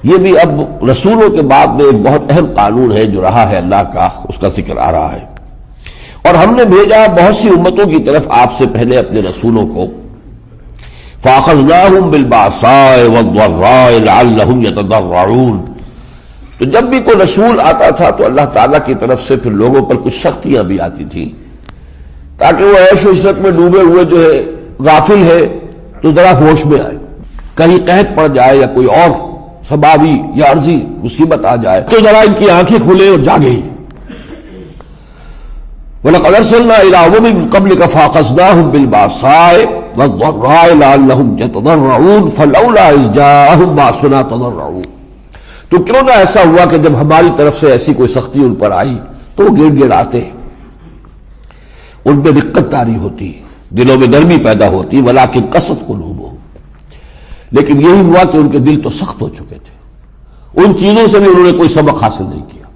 یہ بھی اب رسولوں کے بعد میں ایک بہت اہم قانون ہے جو رہا ہے اللہ کا، اس کا ذکر آ رہا ہے۔ اور ہم نے بھیجا بہت سی امتوں کی طرف آپ سے پہلے اپنے رسولوں کو، فَأَخَذْنَاهُمْ بِالْبَأْسَاءِ وَالضَّرَّاءِ لَعَلَّهُمْ يَتَضَرَّعُونَ، تو جب بھی کوئی رسول آتا تھا تو اللہ تعالیٰ کی طرف سے پھر لوگوں پر کچھ سختیاں بھی آتی تھیں، تاکہ وہ عیش و عشرت میں ڈوبے ہوئے جو ہے غافل ہے تو ذرا ہوش میں آئے، کہیں قحط پڑ جائے یا کوئی اور سبابی یا عرضی مصیبت آ جائے تو ذرا ان کی آنکھیں کھلے اور جاگیں۔ وَلَقَدْ أَرْسَلْنَا إِلَىٰ أُمَمٍ مِّن قَبْلِكَ فَأَخَذْنَاهُمْ بِالْبَأْسَاءِ وَالضَّرَّاءِ لَعَلَّهُمْ يَتَضَرَّعُونَ فَلَوْلَا إِذْ جَاءَهُم بَأْسُنَا تَضَرَّعُوا، تو کیوں نہ ایسا ہوا کہ جب ہماری طرف سے ایسی کوئی سختی ان پر آئی تو وہ گڑ گڑ آتے، ان پہ دقت طاری ہوتی، دلوں میں گرمی پیدا ہوتی، ولیکن قست قلوبہم، لیکن یہی ہوا کہ ان کے دل تو سخت ہو چکے تھے، ان چیزوں سے بھی انہوں نے کوئی سبق حاصل نہیں کیا۔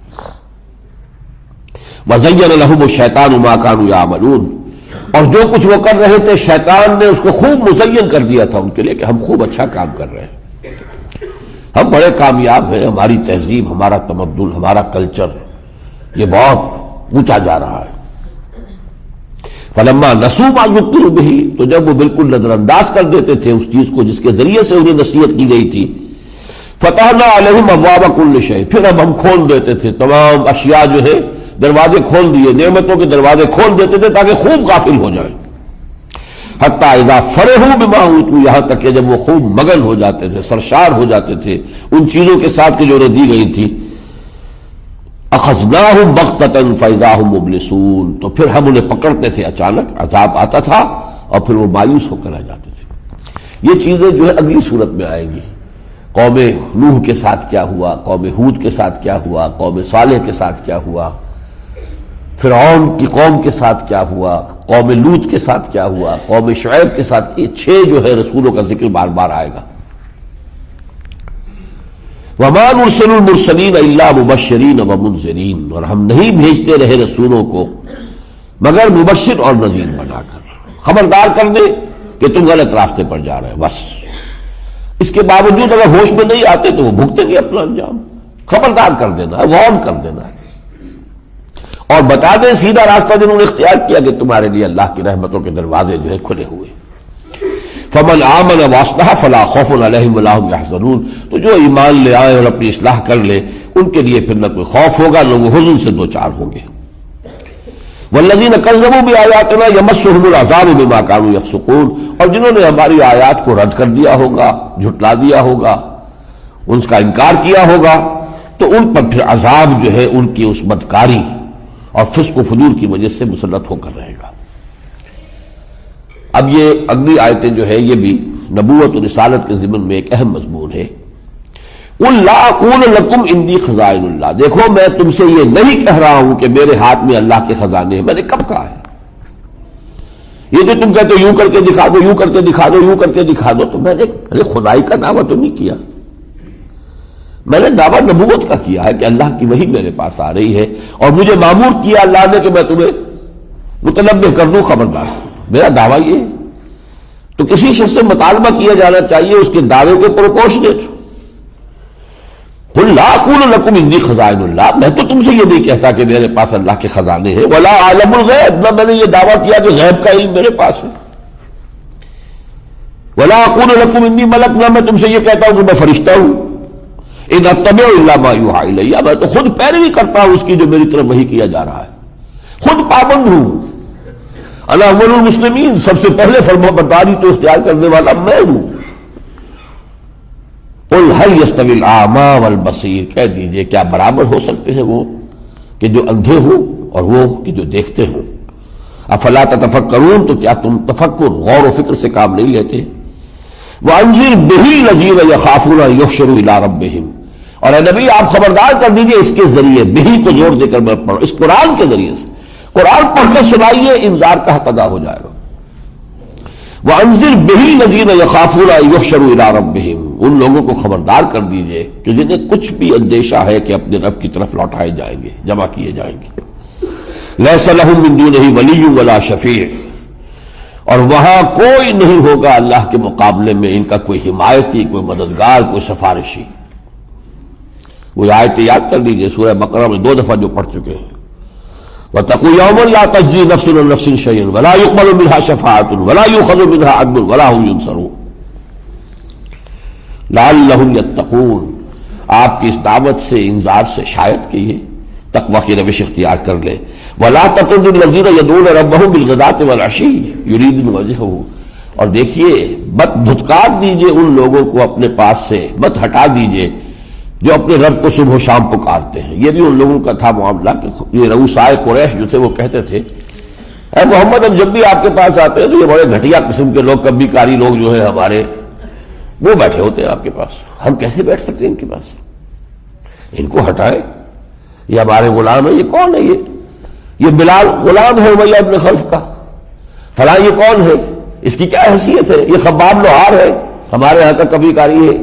وَزَيَّنَ لَهُمُ الشَّيْطَانُ مَا كَانُوا يَعْمَلُونَ، اور جو کچھ وہ کر رہے تھے شیطان نے اس کو خوب مزین کر دیا تھا ان کے لیے کہ ہم خوب اچھا کام کر رہے ہیں، ہم بڑے کامیاب ہیں، ہماری تہذیب، ہمارا تمدن، ہمارا کلچر یہ بہت اونچا جا رہا ہے۔ فَلَمَّا نَسُوا مَا ذُكِّرُوا بِهِ، تو جب وہ بالکل نظر انداز کر دیتے تھے اس چیز کو جس کے ذریعے سے انہیں نصیحت کی گئی تھی، فَتَحْنَا عَلَيْهِمْ أَبْوَابَ كُلِّ شَيْءٍ، پھر اب ہم کھول دیتے تھے تمام اشیاء جو ہے، دروازے کھول دیے، نعمتوں کے دروازے کھول دیتے تھے تاکہ خوب غافل ہو جائیں۔ حتیٰ اذا فرحوا بما اوتوا، یہاں تک کہ جب وہ خوب مگن ہو جاتے تھے، سرشار ہو جاتے تھے ان چیزوں کے ساتھ کہ جو انہیں دی گئی تھی، اخذناہم بغتۃ فاذا ہم مبلسون، تو پھر ہم انہیں پکڑتے تھے، اچانک عذاب آتا تھا اور پھر وہ مایوس ہو کر رہ جاتے تھے۔ یہ چیزیں جو ہے اگلی صورت میں آئیں گی، قوم نوح کے ساتھ کیا ہوا، قوم ہود کے ساتھ کیا ہوا، قوم صالح کے ساتھ کیا ہوا، فرعون کی قوم کے ساتھ کیا ہوا، قوم لوط کے ساتھ کیا ہوا، قوم شعیب کے ساتھ، یہ 6 جو ہے رسولوں کا ذکر بار بار آئے گا۔ وَمَا نُرْسِلُ الْمُرْسَلِينَ إِلَّا مُبَشِّرِينَ وَمُنذِرِينَ، اور ہم نہیں بھیجتے رہے رسولوں کو مگر مبشر اور نذیر بنا کر، خبردار کر دے کہ تم غلط راستے پر جا رہے، بس۔ اس کے باوجود اگر ہوش میں نہیں آتے تو وہ بھگتیں گے اپنا انجام، خبردار کر دینا ہے، وارن کر دینا ہے، اور بتا دیں سیدھا راستہ جنہوں نے اختیار کیا کہ تمہارے لیے اللہ کی رحمتوں کے دروازے جو ہے کھلے ہوئے۔ فَمَنْ آمَنَ وَأَصْلَحَ فَلَا خَوْفٌ عَلَيْهِمْ وَلَا هُمْ يَحْزَنُونَ، تو جو ایمان لے آئے اور اپنی اصلاح کر لے ان کے لیے پھر نہ کوئی خوف ہوگا نہ وہ حزن سے دوچار ہوں گے۔ وَالَّذِينَ كَذَّبُوا بِآيَاتِنَا يَمَسُّهُمُ الْعَذَابُ بِمَا كَانُوا يَفْسُقُونَ، اور جنہوں نے ہماری آیات کو رد کر دیا ہوگا، جھٹلا دیا ہوگا، ان کا انکار کیا ہوگا، تو ان پر پھر عذاب جو ہے ان کی اس بدکاری اور فسق و فجور کی وجہ سے مسلط ہو کر رہے گا۔ اب یہ اگلی آیتیں جو ہے یہ بھی نبوت و رسالت کے ضمن میں ایک اہم مضمون ہے۔ قُل لَا أَقُولُ لَكُمْ عِندِي خَزَائِنُ اللَّهِ، دیکھو میں تم سے یہ نہیں کہہ رہا ہوں کہ میرے ہاتھ میں اللہ کے خزانے ہیں، میں نے کب کہا ہے؟ یہ جو تم کہتے ہو یوں کر کے دکھا دو، یوں کر کے دکھا دو، یوں کر کے دکھا دو، تو میں نے خدائی کا دعویٰ تو نہیں کیا، میں نے دعویٰ نبوت کا کیا ہے کہ اللہ کی وحی میرے پاس آ رہی ہے اور مجھے مامور کیا اللہ نے کہ میں تمہیں متنبہ کر دوں، خبردار، میرا دعویٰ یہ ہے۔ تو کسی شخص سے مطالبہ کیا جانا چاہیے اس کے دعوے کے پروپورشنیٹ۔ قُل لَا أَقُولُ لَكُمْ عِندِي خَزَائِنُ اللَّهِ، میں تو تم سے یہ نہیں کہتا کہ میرے پاس اللہ کے خزانے ہیں، وَلَا أَعْلَمُ الْغَيْبَ، نہ میں نے یہ دعویٰ کیا کہ غیب کا علم میرے پاس ہے، وَلَا أَقُولُ لَكُمْ عِندِي مَلَكٌ، نہ میں تم سے یہ کہتا ہوں کہ میں فرشتہ ہوں، إِنْ أَتَّبِعُ إِلَّا مَا يُوحَىٰ إِلَيَّ، میں تو خود پیروی کرتا ہوں اس کی جو میری طرف وحی کیا جا رہا ہے، خود پابند ہوں، انا اول المسلمین، سب سے پہلے فرمانبرداری تو اختیار کرنے والا میں ہوں۔ قُلْ هَلْ يَسْتَوِي الْأَعْمَىٰ وَالْبَصِيرُ، کہہ دیجئے کیا برابر ہو سکتے ہیں وہ کہ جو اندھے ہوں اور وہ کہ جو دیکھتے ہوں؟ افلا تتفکرون، تو کیا تم تفکر غور و فکر سے کام نہیں لیتے؟ وَأَنذِرْ بِهِ الَّذِينَ يَخَافُونَ أَن يُحْشَرُوا إِلَىٰ رَبِّهِمْ، اور اے نبی آپ خبردار کر دیجئے اس کے ذریعے، بہی کو زور دے کر پڑھو، اس قرآن کے ذریعے سے، قرآن پڑھ کر سنائیے، انذار کا حق ادا ہو جائے گا۔ وَأَنذِرْ بِهِ الَّذِينَ يَخَافُونَ أَن يُحْشَرُوا إِلَىٰ رَبِّهِمْ، ان لوگوں کو خبردار کر دیجئے کہ جنہیں کچھ بھی اندیشہ ہے کہ اپنے رب کی طرف لوٹائے جائیں گے، جمع کیے جائیں گے۔ لَيْسَ لَهُم مِّن دُونِهِ وَلِيٌّ وَلَا شَفِيعٌ، اور وہاں کوئی نہیں ہوگا اللہ کے مقابلے میں ان کا کوئی حمایتی، کوئی مددگار، کوئی سفارشی۔ وہ آیت یاد کر لیجئے، سورہ بقرہ میں 2 دفعہ جو پڑھ چکے ہیں، وَاتَّقُوا يَوْمًا لَا تَجْزِي نَفْسٌ عَن نَفْسٍ شَيْئًا وَلَا يُقْبَلُ مِنْهَا شَفَاعَةٌ وَلَا يُؤْخَذُ مِنْهَا عَدْلٌ وَلَا هُمْ يُنصَرُونَ لَعَلَّهُمْ يَتَّقُونَ، آپ کی اس دعوت سے، انذار سے شاید کہ یہ تقوی کی روش اختیار کر لے۔ وَلَا تَطْرُدِ الَّذِينَ يَدْعُونَ رَبَّهُمْ بِالْغَدَاةِ وَالْعَشِيِّ يُرِيدُونَ وَجْهَهُ، اور دیکھیے مت دھتکار دیجئے ان لوگوں کو اپنے پاس سے، مت ہٹا دیجئے جو اپنے رب کو صبح و شام پکارتے ہیں۔ یہ بھی ان لوگوں کا تھا معاملہ کہ یہ رؤسائے قریش جو تھے وہ کہتے تھے اے محمد ہم جب بھی آپ کے پاس آتے ہیں تو یہ بڑے گھٹیا قسم کے لوگ، کبھی کاری لوگ جو ہے ہمارے، وہ بیٹھے ہوتے ہیں آپ کے پاس، ہم کیسے بیٹھ سکتے ہیں ان کے پاس؟ ان کو ہٹائے، یہ ہمارے غلام ہیں، یہ کون ہے یہ؟ یہ بلال غلام ہے امیہ ابن خلف کا، فلاں یہ کون ہے، اس کی کیا حیثیت ہے، یہ خباب لوہار ہے، ہمارے یہاں کا کبھی کاری ہے.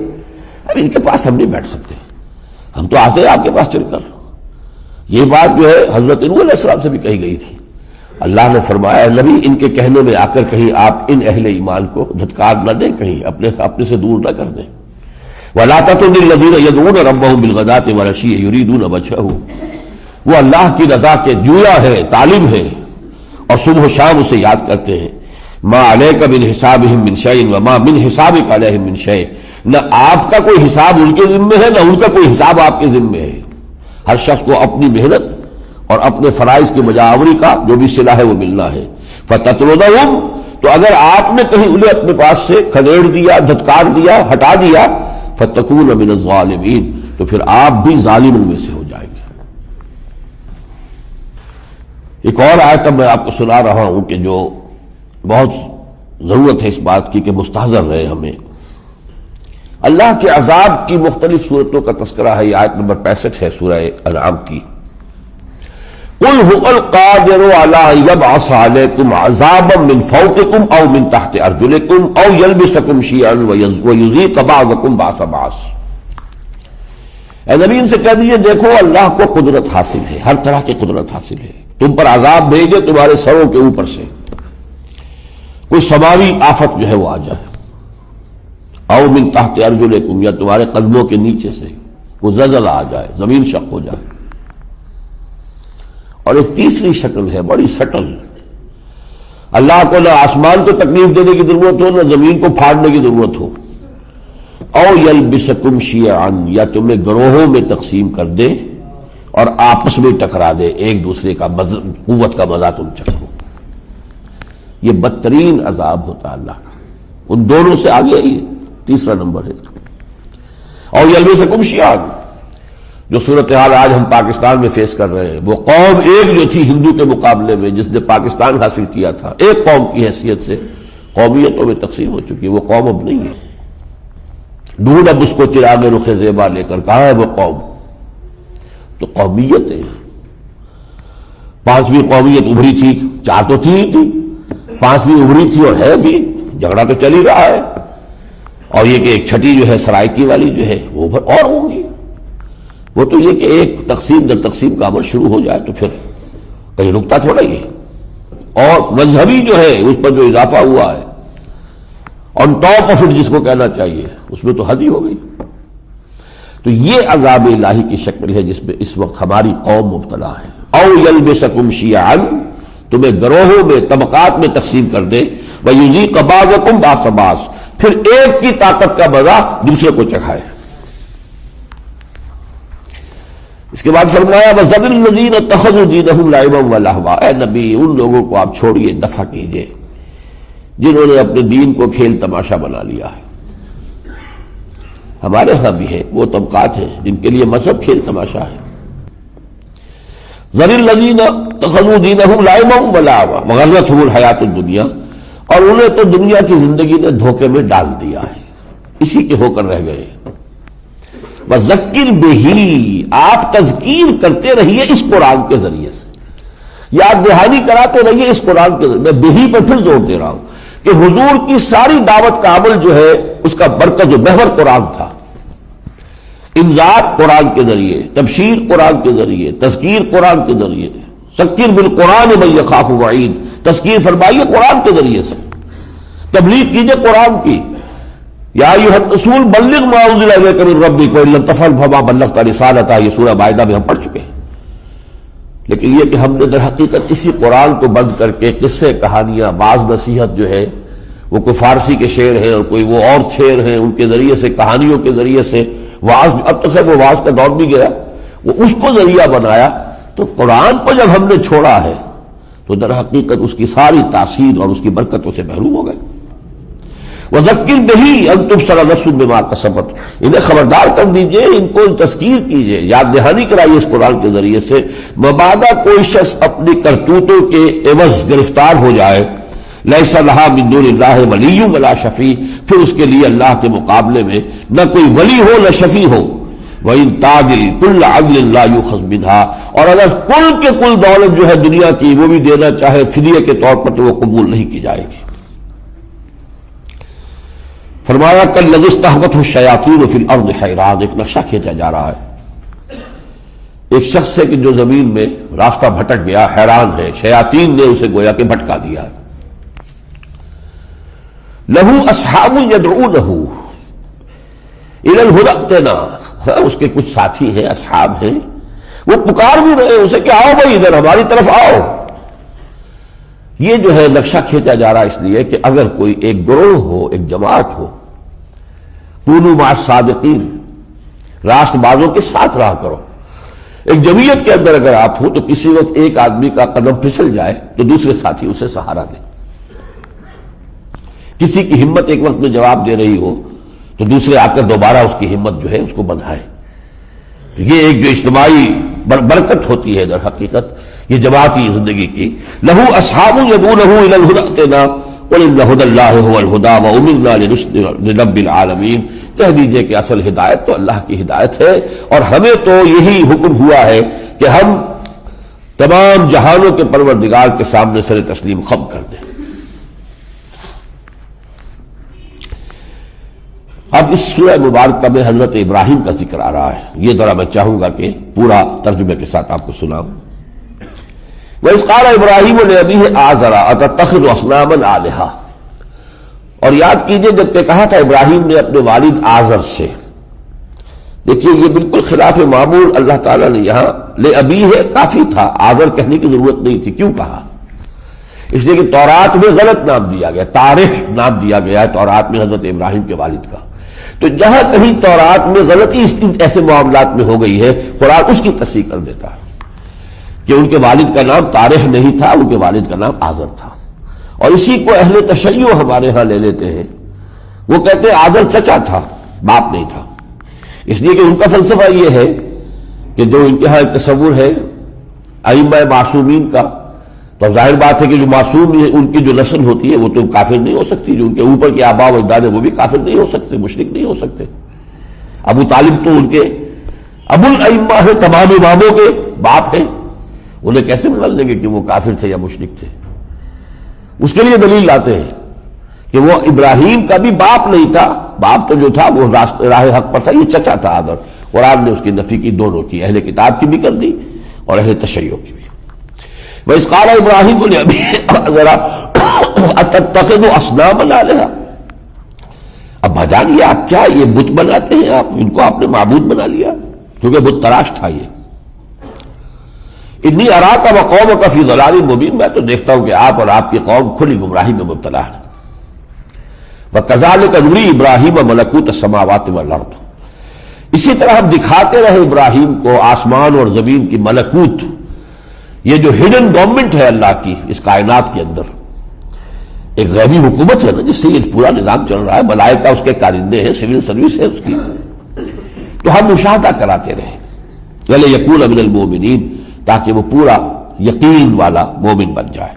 اب ان کے پاس ہم نہیں بیٹھ سکتے، ہم تو آتے ہیں آپ کے پاس چل کر. یہ بات جو ہے حضرت نوح علیہ السلام سے بھی کہی گئی تھی. اللہ نے فرمایا نبی ان کے کہنے میں آ کر کہیں آپ ان اہل ایمان کو دھتکار نہ دیں، کہیں اپنے سے دور نہ کر دیں. وَلَا تَطْرُدِ الَّذِينَ يَدْعُونَ رَبَّهُم بِالْغَدَاةِ وَالْعَشِيِّ يُرِيدُونَ وَجْهَهُ، وہ اللہ کی رضا کے جویا ہے، طالب ہے، اور صبح و شام اسے یاد کرتے ہیں. مَا عَلَيْكَ مِنْ حِسَابِهِم مِّن شَيْءٍ وَمَا مِنْ حِسَابِكَ عَلَيْهِم مِّن شَيْءٍ، نہ آپ کا کوئی حساب ان کے ذمے ہے نہ ان کا کوئی حساب آپ کے ذمے ہے. ہر شخص کو اپنی محنت اور اپنے فرائض کی مجاوری کا جو بھی صلہ ہے وہ ملنا ہے. فَتَطْرُدَهُمْ، تو اگر آپ نے کہیں انہیں اپنے پاس سے کھدیڑ دیا، دھتکار دیا، ہٹا دیا، فَتَكُونَ مِنَ الظَّالِمِينَ، تو پھر آپ بھی ظالموں میں سے ہو جائیں گے. ایک اور آیت میں آپ کو سنا رہا ہوں کہ جو بہت ضرورت ہے اس بات کی کہ مستحضر رہے ہمیں. اللہ کے عذاب کی مختلف صورتوں کا تذکرہ ہے. یہ آیت نمبر 65 ہے سورہ انعام کی. قُلْ هُوَ الْقَادِرُ عَلَىٰ أَن يَبْعَثَ عَلَيْكُمْ عَذَابًا مِّن فَوْقِكُمْ أَوْ مِن تَحْتِ أَرْجُلِكُمْ أَوْ يَلْبِسَكُمْ شِيَعًا وَيُذِيقَ بَعْضَكُمْ بَأْسَ بَعْضٍ. اے نبی ان سے کہہ دیجیے دیکھو اللہ کو قدرت حاصل ہے، ہر طرح کی قدرت حاصل ہے. تم پر عذاب بھیجے تمہارے سروں کے اوپر سے، کوئی سماوی آفت جو ہے وہ آ جائے، او من تحت ارجلکم، یا تمہارے قدموں کے نیچے سے کوئی زلزلہ آ جائے، زمین شق ہو جائے. اور ایک تیسری شکل ہے بڑی سٹل، اللہ کو نہ آسمان کو تکلیف دینے کی ضرورت ہو نہ زمین کو پھاڑنے کی ضرورت ہو. او یلبسکم شیعا، یا تمہیں گروہوں میں تقسیم کر دے اور آپس میں ٹکرا دے، ایک دوسرے کا قوت کا مزہ تم چکھو. یہ بدترین عذاب ہوتا ہے اللہ کا. ان دونوں سے آگے ہی تیسرا نمبر ہے. اور یلبسکم شیعا، جو صورتحال آج ہم پاکستان میں فیس کر رہے ہیں، وہ قوم ایک جو تھی ہندو کے مقابلے میں جس نے پاکستان حاصل کیا تھا، ایک قوم کی حیثیت سے قومیتوں میں تقسیم ہو چکی ہے. وہ قوم اب نہیں ہے. ڈھونڈ اب اس کو چراغ رخ زیبا لے کر، کہاں ہے وہ قوم؟ تو قومیت ہے. پانچویں قومیت ابھری تھی، چار تو تھی ہی تھی، پانچویں ابھری تھی اور ہے بھی، جھگڑا تو چل ہی رہا ہے. اور یہ کہ ایک چھٹی جو ہے سرائکی والی جو ہے وہ اور ہوں گی. وہ تو یہ کہ ایک تقسیم در تقسیم کا عمل شروع ہو جائے تو پھر کہیں رکتا تھوڑا ہی ہے. اور مذہبی جو ہے اس پر جو اضافہ ہوا ہے آن ٹاپ آف اٹ جس کو کہنا چاہیے، اس میں تو حد ہی ہو گئی. تو یہ عذاب الہی کی شکل ہے جس میں اس وقت ہماری قوم مبتلا ہے. او یلبسکم شیعا، تمہیں گروہوں میں طبقات میں تقسیم کر دے، ویذیق بعضکم بأس بعض، پھر ایک کی طاقت کا مزہ دوسرے کو چکھائے. اس کے بعد فرمایا وَذَرِ الَّذِينَ اتَّخَذُوا دِينَهُمْ لَعِبًا وَلَهْوًا، اے نبی ان لوگوں کو آپ چھوڑیے، دفع کیجیے جنہوں نے اپنے دین کو کھیل تماشا بنا لیا ہے. ہمارے ہاں بھی ہے وہ طبقات ہیں جن کے لیے مذہب کھیل تماشا ہے. ذَرِ الَّذِينَ اتَّخَذُوا دِينَهُمْ لَعِبًا وَلَهْوًا وَغَرَّتْهُمُ الْحَيَاةُ الدُّنْيَا، اور انہیں تو دنیا کی زندگی نے دھوکے میں ڈال دیا ہے، اسی کے ہو کر رہ گئے. وَذَكِّرْ بِهِ، آپ تذکیر کرتے رہیے اس قرآن کے ذریعے سے، یاد دہانی کراتے رہیے اس قرآن کے ذریعے. میں بہی پر پھر زور دے رہا ہوں کہ حضور کی ساری دعوت کا عمل جو ہے اس کا مرکز و محور قرآن تھا. انذار قرآن کے ذریعے، تبشیر قرآن کے ذریعے، تذکیر قرآن کے ذریعے. ذکر بالقرآن من یخاف وعید، تذکیر فرمائیے قرآن کے ذریعے سے، تبلیغ کیجیے قرآن کی. یا ایھا الرسول بلغ ما انزل الیک من ربک وان لم تفعل فما بلغت رسالتہ، یہ سورہ مائدہ میں ہم پڑھ چکے ہیں. لیکن یہ کہ ہم نے در حقیقت اسی قرآن کو بند کر کے قصے، کہانیاں، بعض نصیحت جو ہے وہ کوئی فارسی کے شعر ہیں اور کوئی وہ اور شعر ہیں، ان کے ذریعے سے، کہانیوں کے ذریعے سے وعظ، اب تک وہ وعظ کا دور بھی گیا، وہ اس کو ذریعہ بنایا. تو قرآن کو جب ہم نے چھوڑا ہے تو در حقیقت اس کی ساری تاثیر اور اس کی برکتوں سے محروم ہو گئے. وَذَكِّرْ بِهِ أَن تُبْصَرَ نَفْسٌ بِمَا كَسَبَتْ، انہیں خبردار کر دیجئے، ان کو تذکیر کیجئے، یاد دہانی کرائیے اس قرآن کے ذریعے سے، مبادا کوئی شخص اپنی کرتوتوں کے عوض گرفتار ہو جائے. لَيْسَ لَهَا مِن دُونِ اللَّهِ وَلِيٌّ وَلَا شَفِيعٌ، پھر اس کے لیے اللہ کے مقابلے میں نہ کوئی ولی ہو نہ شفیع ہو. وَإِن تَعْدِلْ كُلَّ عَدْلٍ لَا يُؤْخَذْ مِنْهَا، اور اگر کل کے کل دولت جو ہے دنیا کی وہ بھی دینا چاہے فدیے کے طور پر تو وہ قبول نہیں کی جائے گی۔ فرمایا كَالَّذِي اسْتَحْوَتْهُ الشَّيَاطِينُ فِي الْأَرْضِ حَيْرَانٌ، ایک نقشہ کھینچا جا رہا ہے ایک شخص سے کہ جو زمین میں راستہ بھٹک گیا، حیران ہے، شیاطین نے اسے گویا کہ بھٹکا دیا ہے۔ لَهُ أَصْحَابٌ يَدْعُونَهُ إِلَى الْهُدَى ائْتِنَا، اس کے کچھ ساتھی ہیں، اصحاب ہیں، وہ پکار بھی رہے اسے کہ آؤ بھائی ادھر ہماری طرف آؤ۔ یہ جو ہے نقشہ کھینچا جا رہا اس لیے کہ اگر کوئی ایک گروہ ہو، ایک جماعت ہو، کونوا مع الصادقین، راست بازوں کے ساتھ رہا کرو۔ ایک جمعیت کے اندر اگر آپ ہو تو کسی وقت ایک آدمی کا قدم پھسل جائے تو دوسرے ساتھی اسے سہارا دیں۔ کسی کی ہمت ایک وقت میں جواب دے رہی ہو تو دوسرے آ کر دوبارہ اس کی ہمت جو ہے اس کو بندھائے۔ یہ ایک جو اجتماعی برکت ہوتی ہے در حقیقت یہ جماعتی زندگی کی۔ لہو اصحاب یدعونہ الی الہدی ائتنا قل ان ھدی اللہ ھو الھدی وامرنا لرب العالمین، کہہ دیجئے کہ اصل ہدایت تو اللہ کی ہدایت ہے اور ہمیں تو یہی حکم ہوا ہے کہ ہم تمام جہانوں کے پروردگار کے سامنے سر تسلیم خم کر دیں۔ اب اس سورہ مبارکہ میں حضرت ابراہیم کا ذکر آ رہا ہے، یہ ذرا میں چاہوں گا کہ پورا ترجمے کے ساتھ آپ کو سناؤں۔ وَإِذْ قَالَ إِبْرَاهِيمُ لِأَبِيهِ آزَرَ أَتَتَّخِذُ أَصْنَامًا آلِهَةً، اور یاد کیجئے جب کہ کہا تھا ابراہیم نے اپنے والد آزر سے، دیکھیے یہ بالکل خلاف معمول اللہ تعالیٰ نے یہاں لے ابی ہے کافی تھا، آزر کہنے کی ضرورت نہیں تھی۔ کیوں کہا؟ اس لیے کہ تورات میں غلط نام دیا گیا، طارح نام دیا گیا ہے تورات میں حضرت ابراہیم کے والد کا۔ تو جہاں کہیں تورات میں غلطی ایسے معاملات میں ہو گئی ہے قرآن اس کی تصحیح کر دیتا ہے کہ ان کے والد کا نام طارح نہیں تھا، ان کے والد کا نام آزر تھا۔ اور اسی کو اہل تشیع ہمارے ہاں لے لیتے ہیں، وہ کہتے ہیں آزر چچا تھا، باپ نہیں تھا، اس لیے کہ ان کا فلسفہ یہ ہے کہ جو ان کے ہاں تصور ہے ائمہ معصومین کا، تو ظاہر بات ہے کہ جو معصوم ہے ان کی جو نسل ہوتی ہے وہ تو کافر نہیں ہو سکتی، جو ان کے اوپر کے آباء و اجداد ہیں وہ بھی کافر نہیں ہو سکتے، مشرک نہیں ہو سکتے۔ ابو طالب تو ان کے ابو الائمہ ہے، تمام اماموں کے باپ ہیں، انہیں کیسے مان لیں گے کہ وہ کافر تھے یا مشرک تھے؟ اس کے لیے دلیل لاتے ہیں کہ وہ ابراہیم کا بھی باپ نہیں تھا، باپ تو جو تھا وہ راہ حق پر تھا، یہ چچا تھا آدر۔ قرآن نے اس کی نفی کی دونوں کی، اہل کتاب کی بھی کر دی اور اہل تشیع کی بھی۔ وَإِذْ قَالَ إِبْرَاهِيمُ لِأَبِيهِ آزَرَ أَتَتَّخِذُ أَصْنَامًا آلِهَةً، اب بھجان یہ آپ کیا یہ بت بناتے ہیں، آپ ان کو آپ نے معبود بنا لیا، کیونکہ بت تراش تھا یہ۔ انی اراک وقومک فی ضلال مبین، میں تو دیکھتا ہوں کہ آپ اور آپ کی قوم کھلی گمراہی میں مبتلا ہے۔ وَكَذَلِكَ نُرِي إِبْرَاهِيمَ مَلَكُوتَ السَّمَاوَاتِ وَالْأَرْضِ، اسی طرح ہم دکھاتے رہے ابراہیم کو آسمان اور زمین کی ملکوت، یہ جو ہڈن گورنمنٹ ہے اللہ کی اس کائنات کے اندر، ایک غیبی حکومت ہے نا جس سے یہ پورا نظام چل رہا ہے، ملائکہ اس کے کارندے ہیں، سول سروس ہے اس کی، تو ہم مشاہدہ کراتے رہے وَلِيَكُونَ مِنَ الْمُؤْمِنِينَ، تاکہ وہ پورا یقین والا مومن بن جائے۔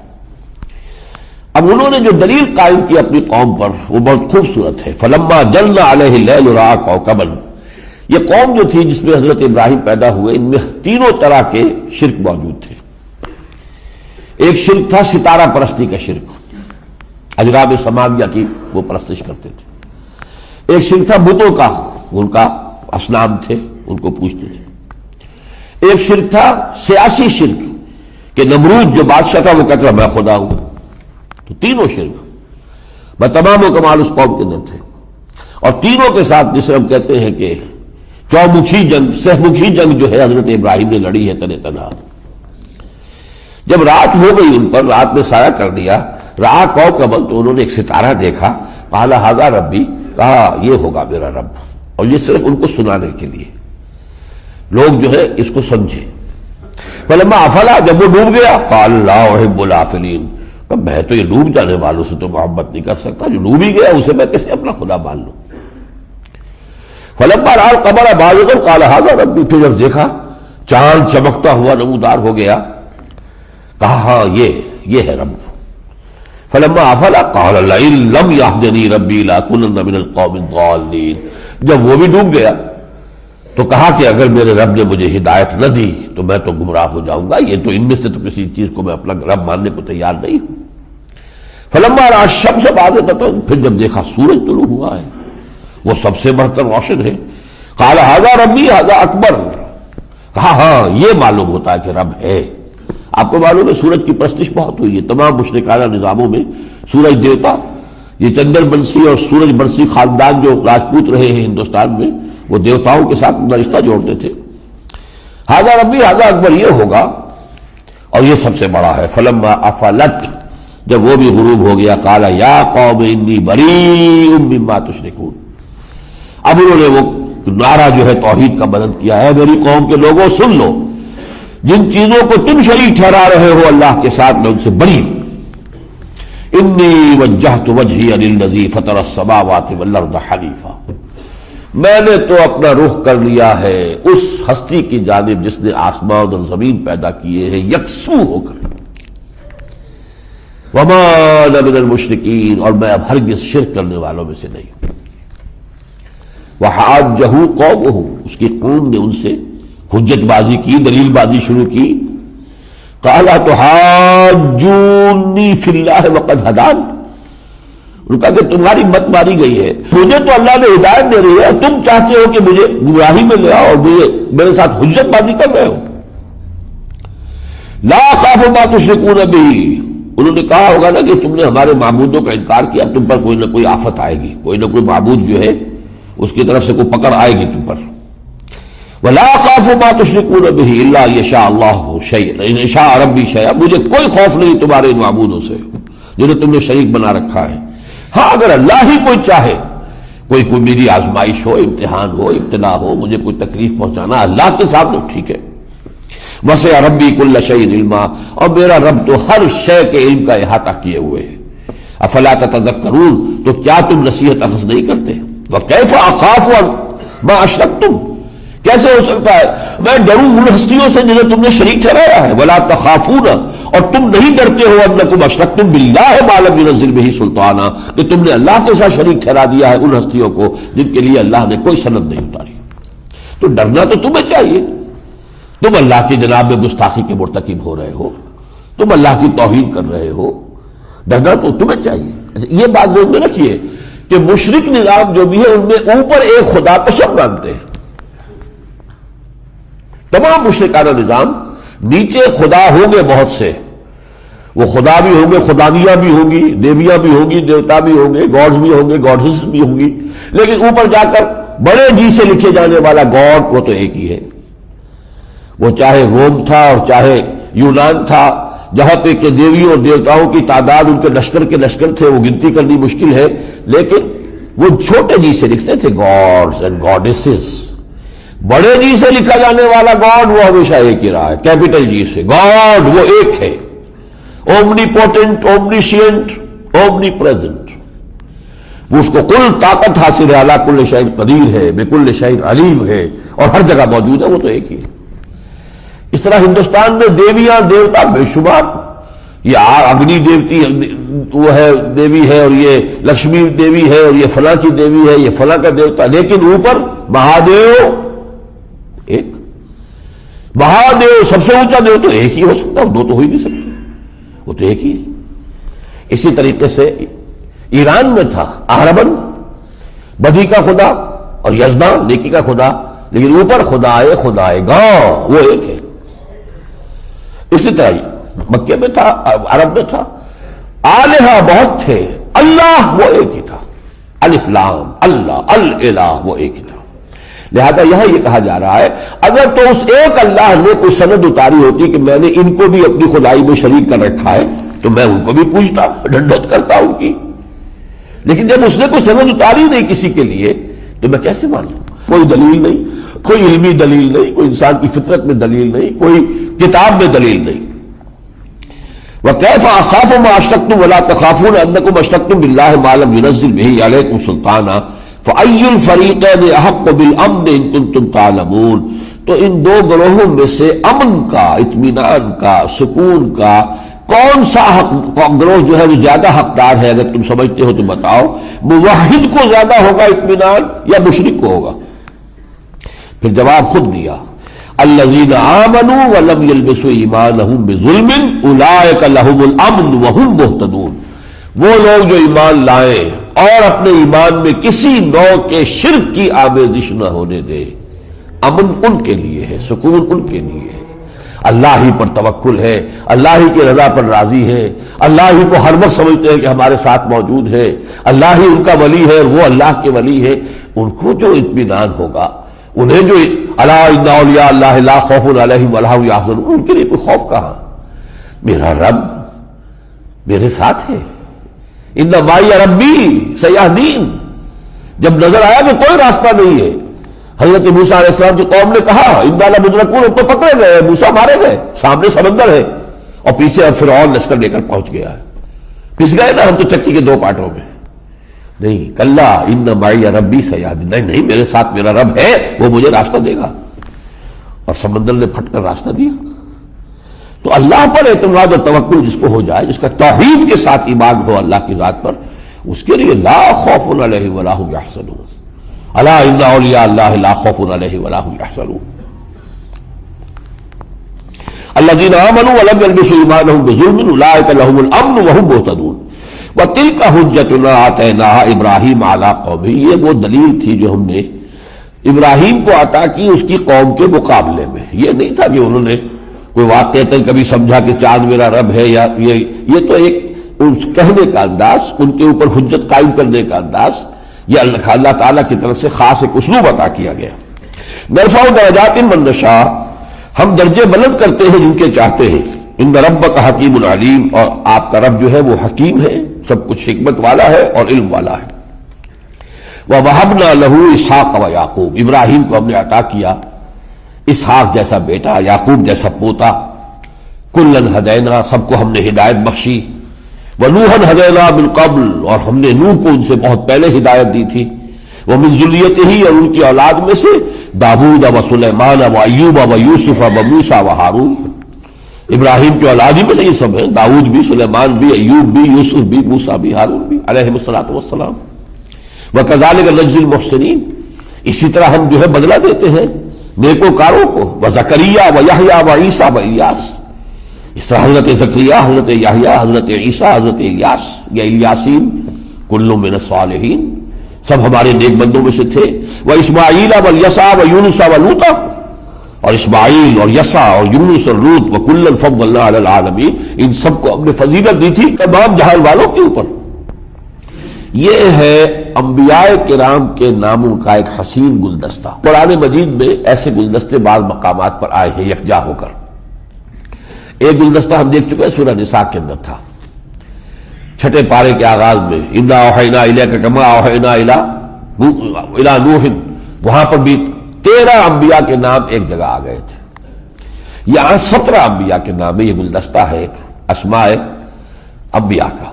اب انہوں نے جو دلیل قائم کی اپنی قوم پر وہ بہت خوبصورت ہے۔ فَلَمَّا جَلَّ عَلَيْهِ اللَّيْلُ رَأَىٰ كَوْكَبًا، یہ قوم جو تھی جس میں حضرت ابراہیم پیدا ہوئے، ان میں تینوں طرح کے شرک موجود تھے۔ ایک شرک تھا ستارہ پرستی کا شرک، اجرام سماویہ کی وہ پرستش کرتے تھے۔ ایک شرک تھا بتوں کا، ان کا اصنام تھے ان کو پوجتے تھے۔ ایک شرک تھا سیاسی شرک کہ نمرود جو بادشاہ تھا وہ کہتا تھا میں خدا ہوں۔ تو تینوں شرک بتمام و کمال اس قوم کے اندر تھے، اور تینوں کے ساتھ جسے ہم کہتے ہیں کہ چومکھی جنگ، سہمکھی جنگ جو ہے حضرت ابراہیم نے لڑی ہے تن تنہا۔ جب رات ہو گئی ان پر، رات میں سایہ کر دیا، رأى كوكبا، تو انہوں نے ایک ستارہ دیکھا، قال هذا ربی، کہا یہ ہوگا میرا رب، اور یہ صرف ان کو سنانے کے لیے، لوگ جو ہے اس کو سمجھے۔ فلما افلا، جب وہ ڈوب گیا، قال لا احب الافلین، میں تو یہ ڈوب جانے والوں سے تو محبت نہیں کر سکتا، جو ڈوب ہی گیا اسے میں کیسے اپنا خدا مان لوں۔ فلما رأى القمر بازغا قال هذا ربی، پھر جب دیکھا چاند چمکتا ہوا نمودار ہو گیا، کہا ہاں یہ ہے رب۔ فلما افلا قال لئن لم يهدني ربي لاكونن من القوم الضالين، جب وہ بھی ڈوب گیا تو کہا کہ اگر میرے رب نے مجھے ہدایت نہ دی تو میں تو گمراہ ہو جاؤں گا، یہ تو ان میں سے تو کسی چیز کو میں اپنا رب ماننے کو تیار نہیں ہوں۔ فلما رأى الشمس بازغۃ، پھر جب دیکھا سورج طلوع ہوا ہے، وہ سب سے بڑھ کر روشن ہے، قال ھذا ربی ھذا اکبر، کہا ہاں یہ معلوم ہوتا ہے کہ رب ہے۔ آپ کو معلوم ہے سورج کی پرستش بہت ہوئی ہے تمام مشرکانہ نظاموں میں، سورج دیوتا، یہ چندر بنسی اور سورج بنسی خاندان جو راجپوت رہے ہیں ہندوستان میں، وہ دیوتاؤں کے ساتھ اپنا رشتہ جوڑتے تھے۔ ھذا ربی ھذا اکبر یہ ہوگا اور یہ سب سے بڑا ہے۔ فلما افلت، جب وہ بھی غروب ہو گیا، قال یا قوم انی بریء مما تشرکون، اب انہوں نے وہ نعرہ جو ہے توحید کا بلند کیا ہے، میری قوم کے لوگوں سن لو، جن چیزوں کو تم شریک ٹھہرا رہے ہو اللہ کے ساتھ میں ان سے بری ہوں۔ انی وجہت وجہی للذی فطر السماوات والارض حنیفا، میں نے تو اپنا رخ کر لیا ہے اس ہستی کی جانب جس نے آسمان اور زمین پیدا کیے ہیں یکسو ہو کر، وما انا من المشرکین، اور میں اب ہرگز شرک کرنے والوں میں سے نہیں ہوں۔ وحاجہ قومہ، اس کی قوم نے ان سے حجت بازی کی، دلیل بازی شروع کی، قال تحاجونی فی اللہ وقد ہدان، ان کا کہ تمہاری مت ماری گئی ہے، مجھے تو اللہ نے ہدایت دے رہی ہے، تم چاہتے ہو کہ مجھے گمراہی میں لے آؤ اور مجھے میرے ساتھ حجت بازی کر رہے ہو۔ لا اخاف ما تشرکون بہ، انہوں نے کہا ہوگا نا کہ تم نے ہمارے معبودوں کا انکار کیا، تم پر کوئی نہ کوئی آفت آئے گی، کوئی نہ کوئی معبود جو ہے اس کی طرف سے کوئی پکڑ آئے گی تم پر۔ ولا اخاف ما تشرکون بہ الا یشاء اللہ شیئا، ان شاء ربی شیئا، مجھے کوئی خوف نہیں تمہارے ان معبودوں سے جنہیں تم نے شریک بنا رکھا ہے۔ ہاں اگر اللہ ہی کوئی چاہے، کوئی میری آزمائش ہو، امتحان ہو، ابتلا ہو، مجھے کوئی تکلیف پہنچانا اللہ کے سامنے ٹھیک ہے۔ وسع ربی کل شیء علما، اور میرا رب تو ہر شے کے علم کا احاطہ کیے ہوئے ہے۔ افلا تتذکرون، تو کیا تم نصیحت اخذ نہیں کرتے؟ وکیف اخاف ما اشرکتم، کیسے ہو سکتا ہے میں ڈروں ان ہستیوں سے جنہیں تم نے شریک ٹھہرایا ہے۔ ولا تخافون، اور تم نہیں ڈرتے ہو انکم اشرکتم باللہ ما لم ينزل به سلطانا، کہ تم نے اللہ کے ساتھ شریک ٹھہرا دیا ہے ان ہستیوں کو جن کے لیے اللہ نے کوئی سند نہیں اتاری۔ تو ڈرنا تو تمہیں چاہیے، تم اللہ کی جناب میں گستاخی کے مرتکب ہو رہے ہو، تم اللہ کی توہین کر رہے ہو، ڈرنا تو تمہیں چاہیے۔ یہ بات ذہن میں رکھیے کہ مشرک نظام جو بھی ہے ان میں اوپر ایک خدا کو سب مانتے ہیں، تمام مشرکانہ نظام نیچے خدا ہوں گے بہت سے، وہ خدا بھی ہوں گے، خدانیاں بھی ہوں گی، دیویاں بھی ہوں گی، دیوتا بھی ہوں گے، گاڈز بھی ہوں گے، گاڈز بھی ہوں گی، لیکن اوپر جا کر بڑے جی سے لکھے جانے والا گاڈ وہ تو ایک ہی ہے۔ وہ چاہے روم تھا اور چاہے یونان تھا، جہاں پہ کہ دیویوں اور دیوتاؤں کی تعداد ان کے لشکر تھے، وہ گنتی کرنی مشکل ہے، لیکن وہ چھوٹے جی سے لکھتے تھے گاڈز اینڈ گاڈیسز۔ بڑے جی سے لکھا جانے والا گاڈ وہ ہمیشہ ایک ہی رہا ہے، کیپٹل جی سے گاڈ وہ ایک ہے، اومنی پوٹنٹ، اومنیشینٹ، اومنی پریزنٹ، وہ اس کو کل طاقت حاصل ہے، اعلیٰ کل شیء قدیر ہے، بکل شیء علیم ہے، اور ہر جگہ موجود ہے، وہ تو ایک ہی ہے۔ اس طرح ہندوستان میں دیویاں دیوتا بے شمار، یہ اگنی دیوتی وہ ہے دیوی ہے، اور یہ لکشمی دیوی ہے، اور یہ فلاں کی دیوی ہے، یہ فلاں کا دیوتا، لیکن اوپر مہادیو ایک، مہادیو سب سے اونچا دیو تو ایک ہی ہو سکتا، دو تو ہو ہی نہیں سکتے، وہ تو ایک ہی ہے۔ اسی طریقے سے ایران میں تھا اہربن، بدی کا خدا، اور یزدا نیکی کا خدا، لیکن اوپر خدائے گاؤں وہ ایک ہے۔ اسی طرح مکے میں تھا، عرب میں تھا، آلہہ بہت تھے، اللہ وہ ایک ہی تھا، الف لام اللہ الہ وہ ایک ہی تھا۔ لہذا یہاں یہ کہا جا رہا ہے اگر تو اس ایک اللہ نے کوئی سند اتاری ہوتی کہ میں نے ان کو بھی اپنی خدائی میں شریک کر رکھا ہے تو میں ان کو بھی پوچھتا، ڈنڈوت کرتا ان کی، لیکن جب اس نے کوئی سند اتاری نہیں کسی کے لیے تو میں کیسے مانوں؟ کوئی دلیل نہیں، کوئی علمی دلیل نہیں، کوئی انسان کی فطرت میں دلیل نہیں، کوئی کتاب میں دلیل نہیں۔ وَكَيْفَ أَخَافُ مَا أَشْرَكْتُمْ وَلَا تَخَافُونَ أَنَّكُمْ أَشْرَكْتُمْ بِاللَّهِ مَا لَمْ يُنَزِّلْ بِهِ عَلَيْكُمْ سُلْطَانًا فَأَيُّ الْفَرِيقَيْنِ أَحَقُّ بِالْأَمْنِ إِن كُنتُمْ تَعْلَمُونَ، تو ان دو گروہوں میں سے امن کا، اطمینان کا، سکون کا کون سا گروہ جو ہے وہ زیادہ حقدار ہے؟ اگر تم سمجھتے ہو تو بتاؤ، موحد کو زیادہ ہوگا اطمینان یا مشرک کو ہوگا؟ پھر جواب خود دیا، الذین آمنوا ولم یلبسوا ایمانہم بظلم اولئک لہم الامن وہم مہتدون، وہ لوگ جو ایمان لائیں اور اپنے ایمان میں کسی نوع کے شرک کی آمیزش نہ ہونے دے، امن ان کے لیے ہے، سکون ان کے لیے ہے، اللہ ہی پر توکل ہے، اللہ ہی کی رضا پر راضی ہے، اللہ ہی کو ہر وقت سمجھتے ہیں کہ ہمارے ساتھ موجود ہے، اللہ ہی ان کا ولی ہے اور وہ اللہ کے ولی ہے، ان کو جو اطمینان ہوگا، انہیں جو الا ان اولیاء اللہ لا خوف علیہم ولا هم یحزنون، ان کے لیے کوئی خوف کہاں، میرا رب میرے ساتھ ہے، ان معی ربی سیہدین، جب نظر آیا کہ کوئی راستہ نہیں ہے، حضرت موسیٰ علیہ السلام کی قوم نے کہا انا لمدرکون، اوپر پکڑے گئے، موسیٰ مارے گئے، سامنے سمندر ہے اور پیچھے اب فرعون لشکر لے کر پہنچ گیا ہے، پس گئے نا ہم تو چکی کے دو پارٹوں میں، نہیں کلا ان معی ربی سیہدین، نہیں میرے ساتھ میرا رب ہے، وہ مجھے راستہ دے گا، اور سمندر نے پھٹ کر راستہ دیا۔ تو اللہ پر اعتماد اور توکل جس کو ہو جائے، جس کا توحید کے ساتھ ایمان ہو اللہ کی ذات پر، اس کے لیے لا خوف علیہم ولا هم یحزنون، الا ان اولیاء اللہ لا خوف علیہم ولا هم یحزنون، الذین آمنوا ولم یلبسوا ایمانہم بظلم اولئک لہم الامن وہم مہتدون، وتلک حجتنا آتیناها ابراہیم علی قومہ، یہ وہ دلیل تھی جو ہم نے ابراہیم کو عطا کی اس کی قوم کے مقابلے میں، یہ نہیں تھا کہ انہوں نے کوئی واقعہ کبھی سمجھا کہ چاند میرا رب ہے، یا یہ تو ایک کہنے کا انداز، ان کے اوپر حجت قائم کرنے کا انداز، یہ اللہ تعالیٰ کی طرف سے خاص ایک اسلوب عطا کیا گیا۔ نرفع درجات من نشاء، ہم درجے بلند کرتے ہیں جن کے چاہتے ہیں، ان ربک حکیم علیم، اور آپ کا رب جو ہے وہ حکیم ہے، سب کچھ حکمت والا ہے اور علم والا ہے۔ وَوَهَبْنَا لَهُ اسحاق وَيَعْقُوب، ابراہیم کو ہم نے عطا کیا اسحاق جیسا بیٹا، یعقوب جیسا پوتا، کلن ہدینا، سب کو ہم نے ہدایت بخشی، ونوحا ہدینا من قبل، اور ہم نے نوح کو ان سے بہت پہلے ہدایت دی تھی، ومن ذریتہ، اور ان کی اولاد میں سے داؤد و سلیمان و ایوب و یوسف و موسیٰ و ہارون، ابراہیم کی اولاد ہی میں سے یہ سب ہیں، داؤد بھی، سلیمان بھی، ایوب بھی، یوسف بھی، موسیٰ بھی، ہارون بھی علیہم الصلاۃ والسلام، وکذالک نجزی المحسنین، اسی طرح ہم جو ہے بدلہ دیتے ہیں نیکوکاروں کو، وزکریا و یحییٰ و عیسیٰ و الیاس، اس طرح حضرت زکریا، حضرت یحییٰ، حضرت عیسیٰ، حضرت الیاس یا الیاسین، کل من الصالحین، سب ہمارے نیک بندوں میں سے تھے، و اسماعیل و الیسع و یونس و لوطا، اور اسماعیل اور یسع اور یونس اور لوط، و کلا فضلنا علی العالمین، ان سب کو ہم نے فضیلت دی تھی تمام جہان والوں کے اوپر۔ یہ ہے انبیاء کرام کے ناموں کا ایک حسین گلدستہ، قرآن مجید میں ایسے گلدستے بعض مقامات پر آئے ہیں یکجا ہو کر۔ ایک گلدستہ ہم دیکھ چکے ہیں، سورہ نساء کے اندر تھا، چھٹے پارے کے آغاز میں، انا اوحینا الیک کما اوحینا الی نوح، وہاں پر بھی 13 انبیاء کے نام ایک جگہ آ گئے تھے، یہاں 17 انبیاء کے نام ہے، یہ گلدستہ ہے ایک اسماء انبیاء کا۔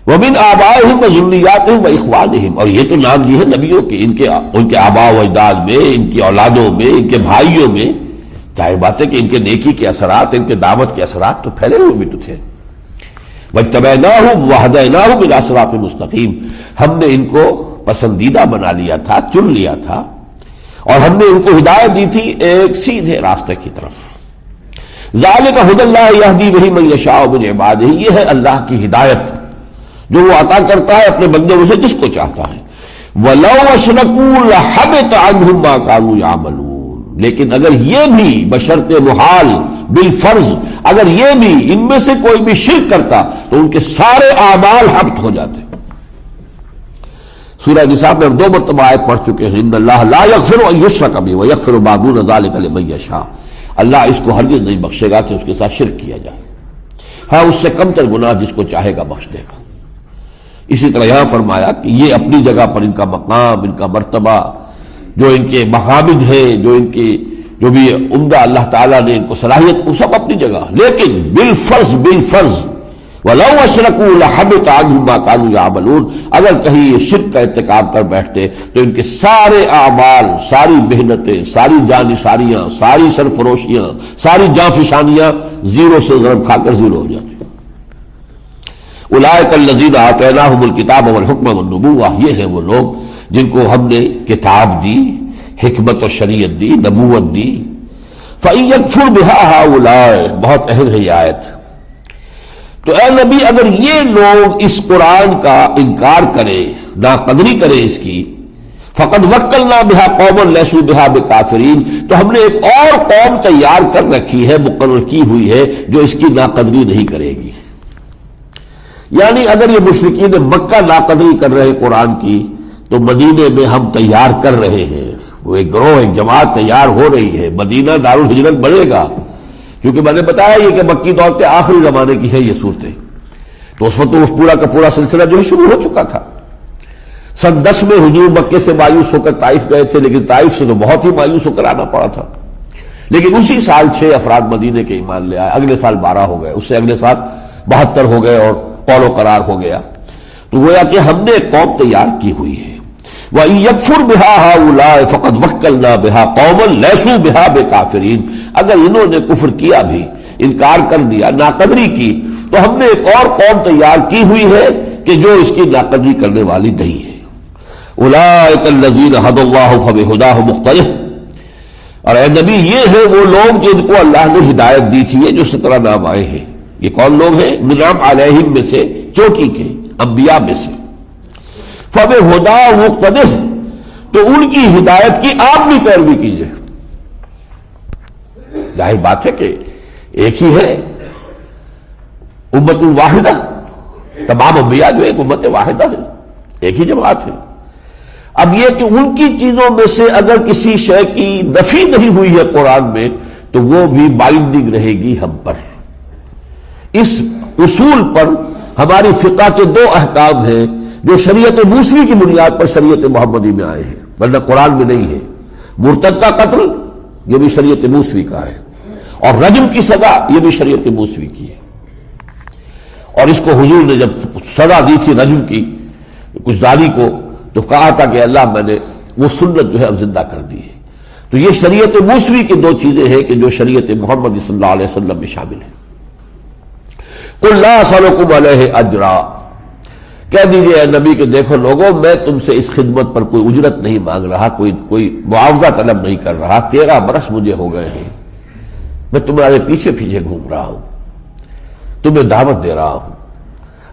وَمِنْ آبَائِهِمْ وَذُرِّيَّاتِهِمْ وَإِخْوَانِهِمْ، اور یہ تو نام یہ ہے نبیوں کے، ان کے آباء و اجداد میں، ان کی اولادوں میں، ان کے بھائیوں میں، ظاہر بات ہے کہ ان کے نیکی کے اثرات، ان کے دعوت کے اثرات تو پھیلے ہوئے بھی تو تھے۔ وَاجْتَبَيْنَاهُمْ وَهَدَيْنَاهُمْ إِلَىٰ صِرَاطٍ مُسْتَقِيمٍ، ہم نے ان کو پسندیدہ بنا لیا تھا، چن لیا تھا، اور ہم نے ان کو ہدایت دی تھی ایک سیدھے راستے کی طرف۔ ذَلِكَ هُدَى اللَّهِ يَهْدِي بِهِ مَن يَشَاءُ مِنْ عِبَادِهِ، یہ ہے اللہ کی ہدایت جو وہ عطا کرتا ہے اپنے بندوں میں سے جس کو چاہتا ہے۔ وَلَوْ أَشْرَكُوا لَحَبِطَ عَنْهُمْ مَا كَانُوا يَعْمَلُونَ، لیکن اگر یہ بھی بشرط محال بالفرض، اگر یہ بھی ان میں سے کوئی بھی شرک کرتا تو ان کے سارے اعمال حبط ہو جاتے۔ سورہ نساء میں ہم 2 مرتبہ آیت پڑھ چکے ہیں، ان اللہ لا یغفر ان یشرک بہ ویغفر ما دون ذلک لمن یشاء، اللہ اس کو ہرگز نہیں بخشے گا کہ اس کے ساتھ شرک کیا جائے، ہاں اس سے کم تر گناہ جس کو چاہے گا بخش دے گا۔ اسی طرح یہاں فرمایا کہ یہ اپنی جگہ پر ان کا مقام، ان کا مرتبہ، جو ان کے محامد ہیں، جو ان کی جو بھی عمدہ اللہ تعالیٰ نے ان کو صلاحیت، وہ سب اپنی جگہ، لیکن بالفرض وَلَوْ أَشْرَكُوا لَحَبِطَ عَنْهُمْ مَا كَانُوا يَعْمَلُونَ، اگر کہیں یہ شرک کا ارتکاب کر بیٹھتے تو ان کے سارے اعمال، ساری محنتیں، ساری جانثاریاں، ساری سرفروشیاں، ساری جانفشانیاں زیرو سے ضرب کھا کر زیرو ہو جاتی۔ اولئک الذین آتیناہم الکتاب والحکم والنبوۃ، یہ ہیں وہ لوگ جن کو ہم نے کتاب دی، حکمت و شریعت دی، نبوت دی. فَإِن يَكْفُرْ بِهَا هَؤُلَاءِ، بہت اہم ہے یہ آیت. تو اے نبی اگر یہ لوگ اس قرآن کا انکار کریں، ناقدری کریں اس کی، فقد وکلنا بہا قوما لیسوا بہا بکافرین، تو ہم نے ایک اور قوم تیار کر رکھی ہے، مقرر کی ہوئی ہے، جو اس کی ناقدری نہیں کرے گی. یعنی اگر یہ مشرکین مکہ ناقدری کر رہے قرآن کی، تو مدینے میں ہم تیار کر رہے ہیں، وہ ایک گروہ ایک جماعت تیار ہو رہی ہے. مدینہ دارالہجرت بنے گا، کیونکہ میں نے بتایا یہ کہ مکی دور کے آخری زمانے کی ہے یہ صورتیں. تو اس وقت اس پورا کا پورا سلسلہ جو ہے شروع ہو چکا تھا. سن 10 میں حضور مکے سے مایوس ہو کر طائف گئے تھے، لیکن طائف سے تو بہت ہی مایوس ہو کر آنا پڑا تھا. لیکن اسی سال 6 افراد مدینے کے ایمان لے آئے، اگلے سال 12 ہو گئے، اس سے اگلے سال 72 ہو گئے اور قول و قرار ہو گیا. تو گویا کہ ہم نے ایک قوم تیار کی ہوئی ہے. وَإِن يَكْفُرْ بِهَا هَؤُلَاءِ فَقَدْ وَكَّلْنَا بِهَا قَوْمًا لَيْسُوا بِهَا بِكَافِرِينَ، اگر انہوں نے کفر کیا بھی، انکار کر دیا، ناقدری کی، تو ہم نے ایک اور قوم تیار کی ہوئی ہے کہ جو اس کی ناقدری کرنے والی نہیں ہے. اولئک الذین ھدی اللہ فبہداہ مقتدہ، اور اے نبی یہ ہے وہ لوگ جن کو اللہ نے ہدایت دی تھی، یہ جو 17 نام آئے ہیں. یہ کون لوگ ہیں؟ منعم علیہم میں سے، چوٹی کے انبیاء میں سے. فبہداہ مقتدہ، تو ان کی ہدایت کی آپ بھی پیروی کیجیے. ظاہر بات ہے کہ ایک ہی ہے، امت واحدہ، تمام انبیاء جو ایک امت واحدہ ہے، ایک ہی جماعت ہے. اب یہ کہ ان کی چیزوں میں سے اگر کسی شے کی نفی نہیں ہوئی ہے قرآن میں، تو وہ بھی بائنڈنگ رہے گی ہم پر. اس اصول پر ہماری فقہ کے 2 احکام ہیں جو شریعت موسوی کی بنیاد پر شریعت محمدی میں آئے ہیں، ورنہ قرآن میں نہیں ہے. مرتد کا قتل یہ بھی شریعت موسوی کا ہے، اور رجم کی سزا یہ بھی شریعت موسوی کی ہے. اور اس کو حضور نے جب سزا دی تھی رجم کی کچھ زانی کو، تو کہا تھا کہ اللہ میں نے وہ سنت جو ہے اب زندہ کر دی ہے. تو یہ شریعت موسوی کی 2 چیزیں ہیں کہ جو شریعت محمد صلی اللہ علیہ وسلم میں شامل ہیں. قل لا اسألکم علیہ اجرا، کہہ دیجئے اے نبی کہ دیکھو لوگوں، میں تم سے اس خدمت پر کوئی اجرت نہیں مانگ رہا، کوئی معاوضہ طلب نہیں کر رہا. 13 برس مجھے ہو گئے ہیں، میں تمہارے پیچھے پیچھے گھوم رہا ہوں، تمہیں دعوت دے رہا ہوں.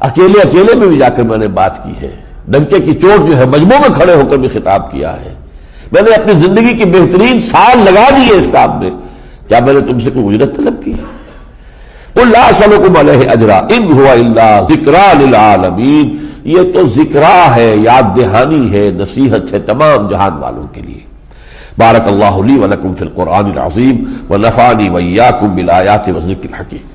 اکیلے میں بھی جا کر میں نے بات کی ہے، ڈنکے کی چوٹ جو ہے مجمع میں کھڑے ہو کر بھی خطاب کیا ہے. میں نے اپنی زندگی کی بہترین سال لگا دیے اس کام میں، کیا میں نے تم سے کوئی اجرت طلب کی؟ قل لا اسألکم علیہ اجرا ان هو الا ذکریٰ للعالمین، یہ تو ذکرہ ہے، یاد دہانی ہے، نصیحت ہے تمام جہان والوں کے لیے. بارک اللہ لی ولکم فی القرآن العظیم ونفعنی وإیاکم بالآیات والذکر الحکیم.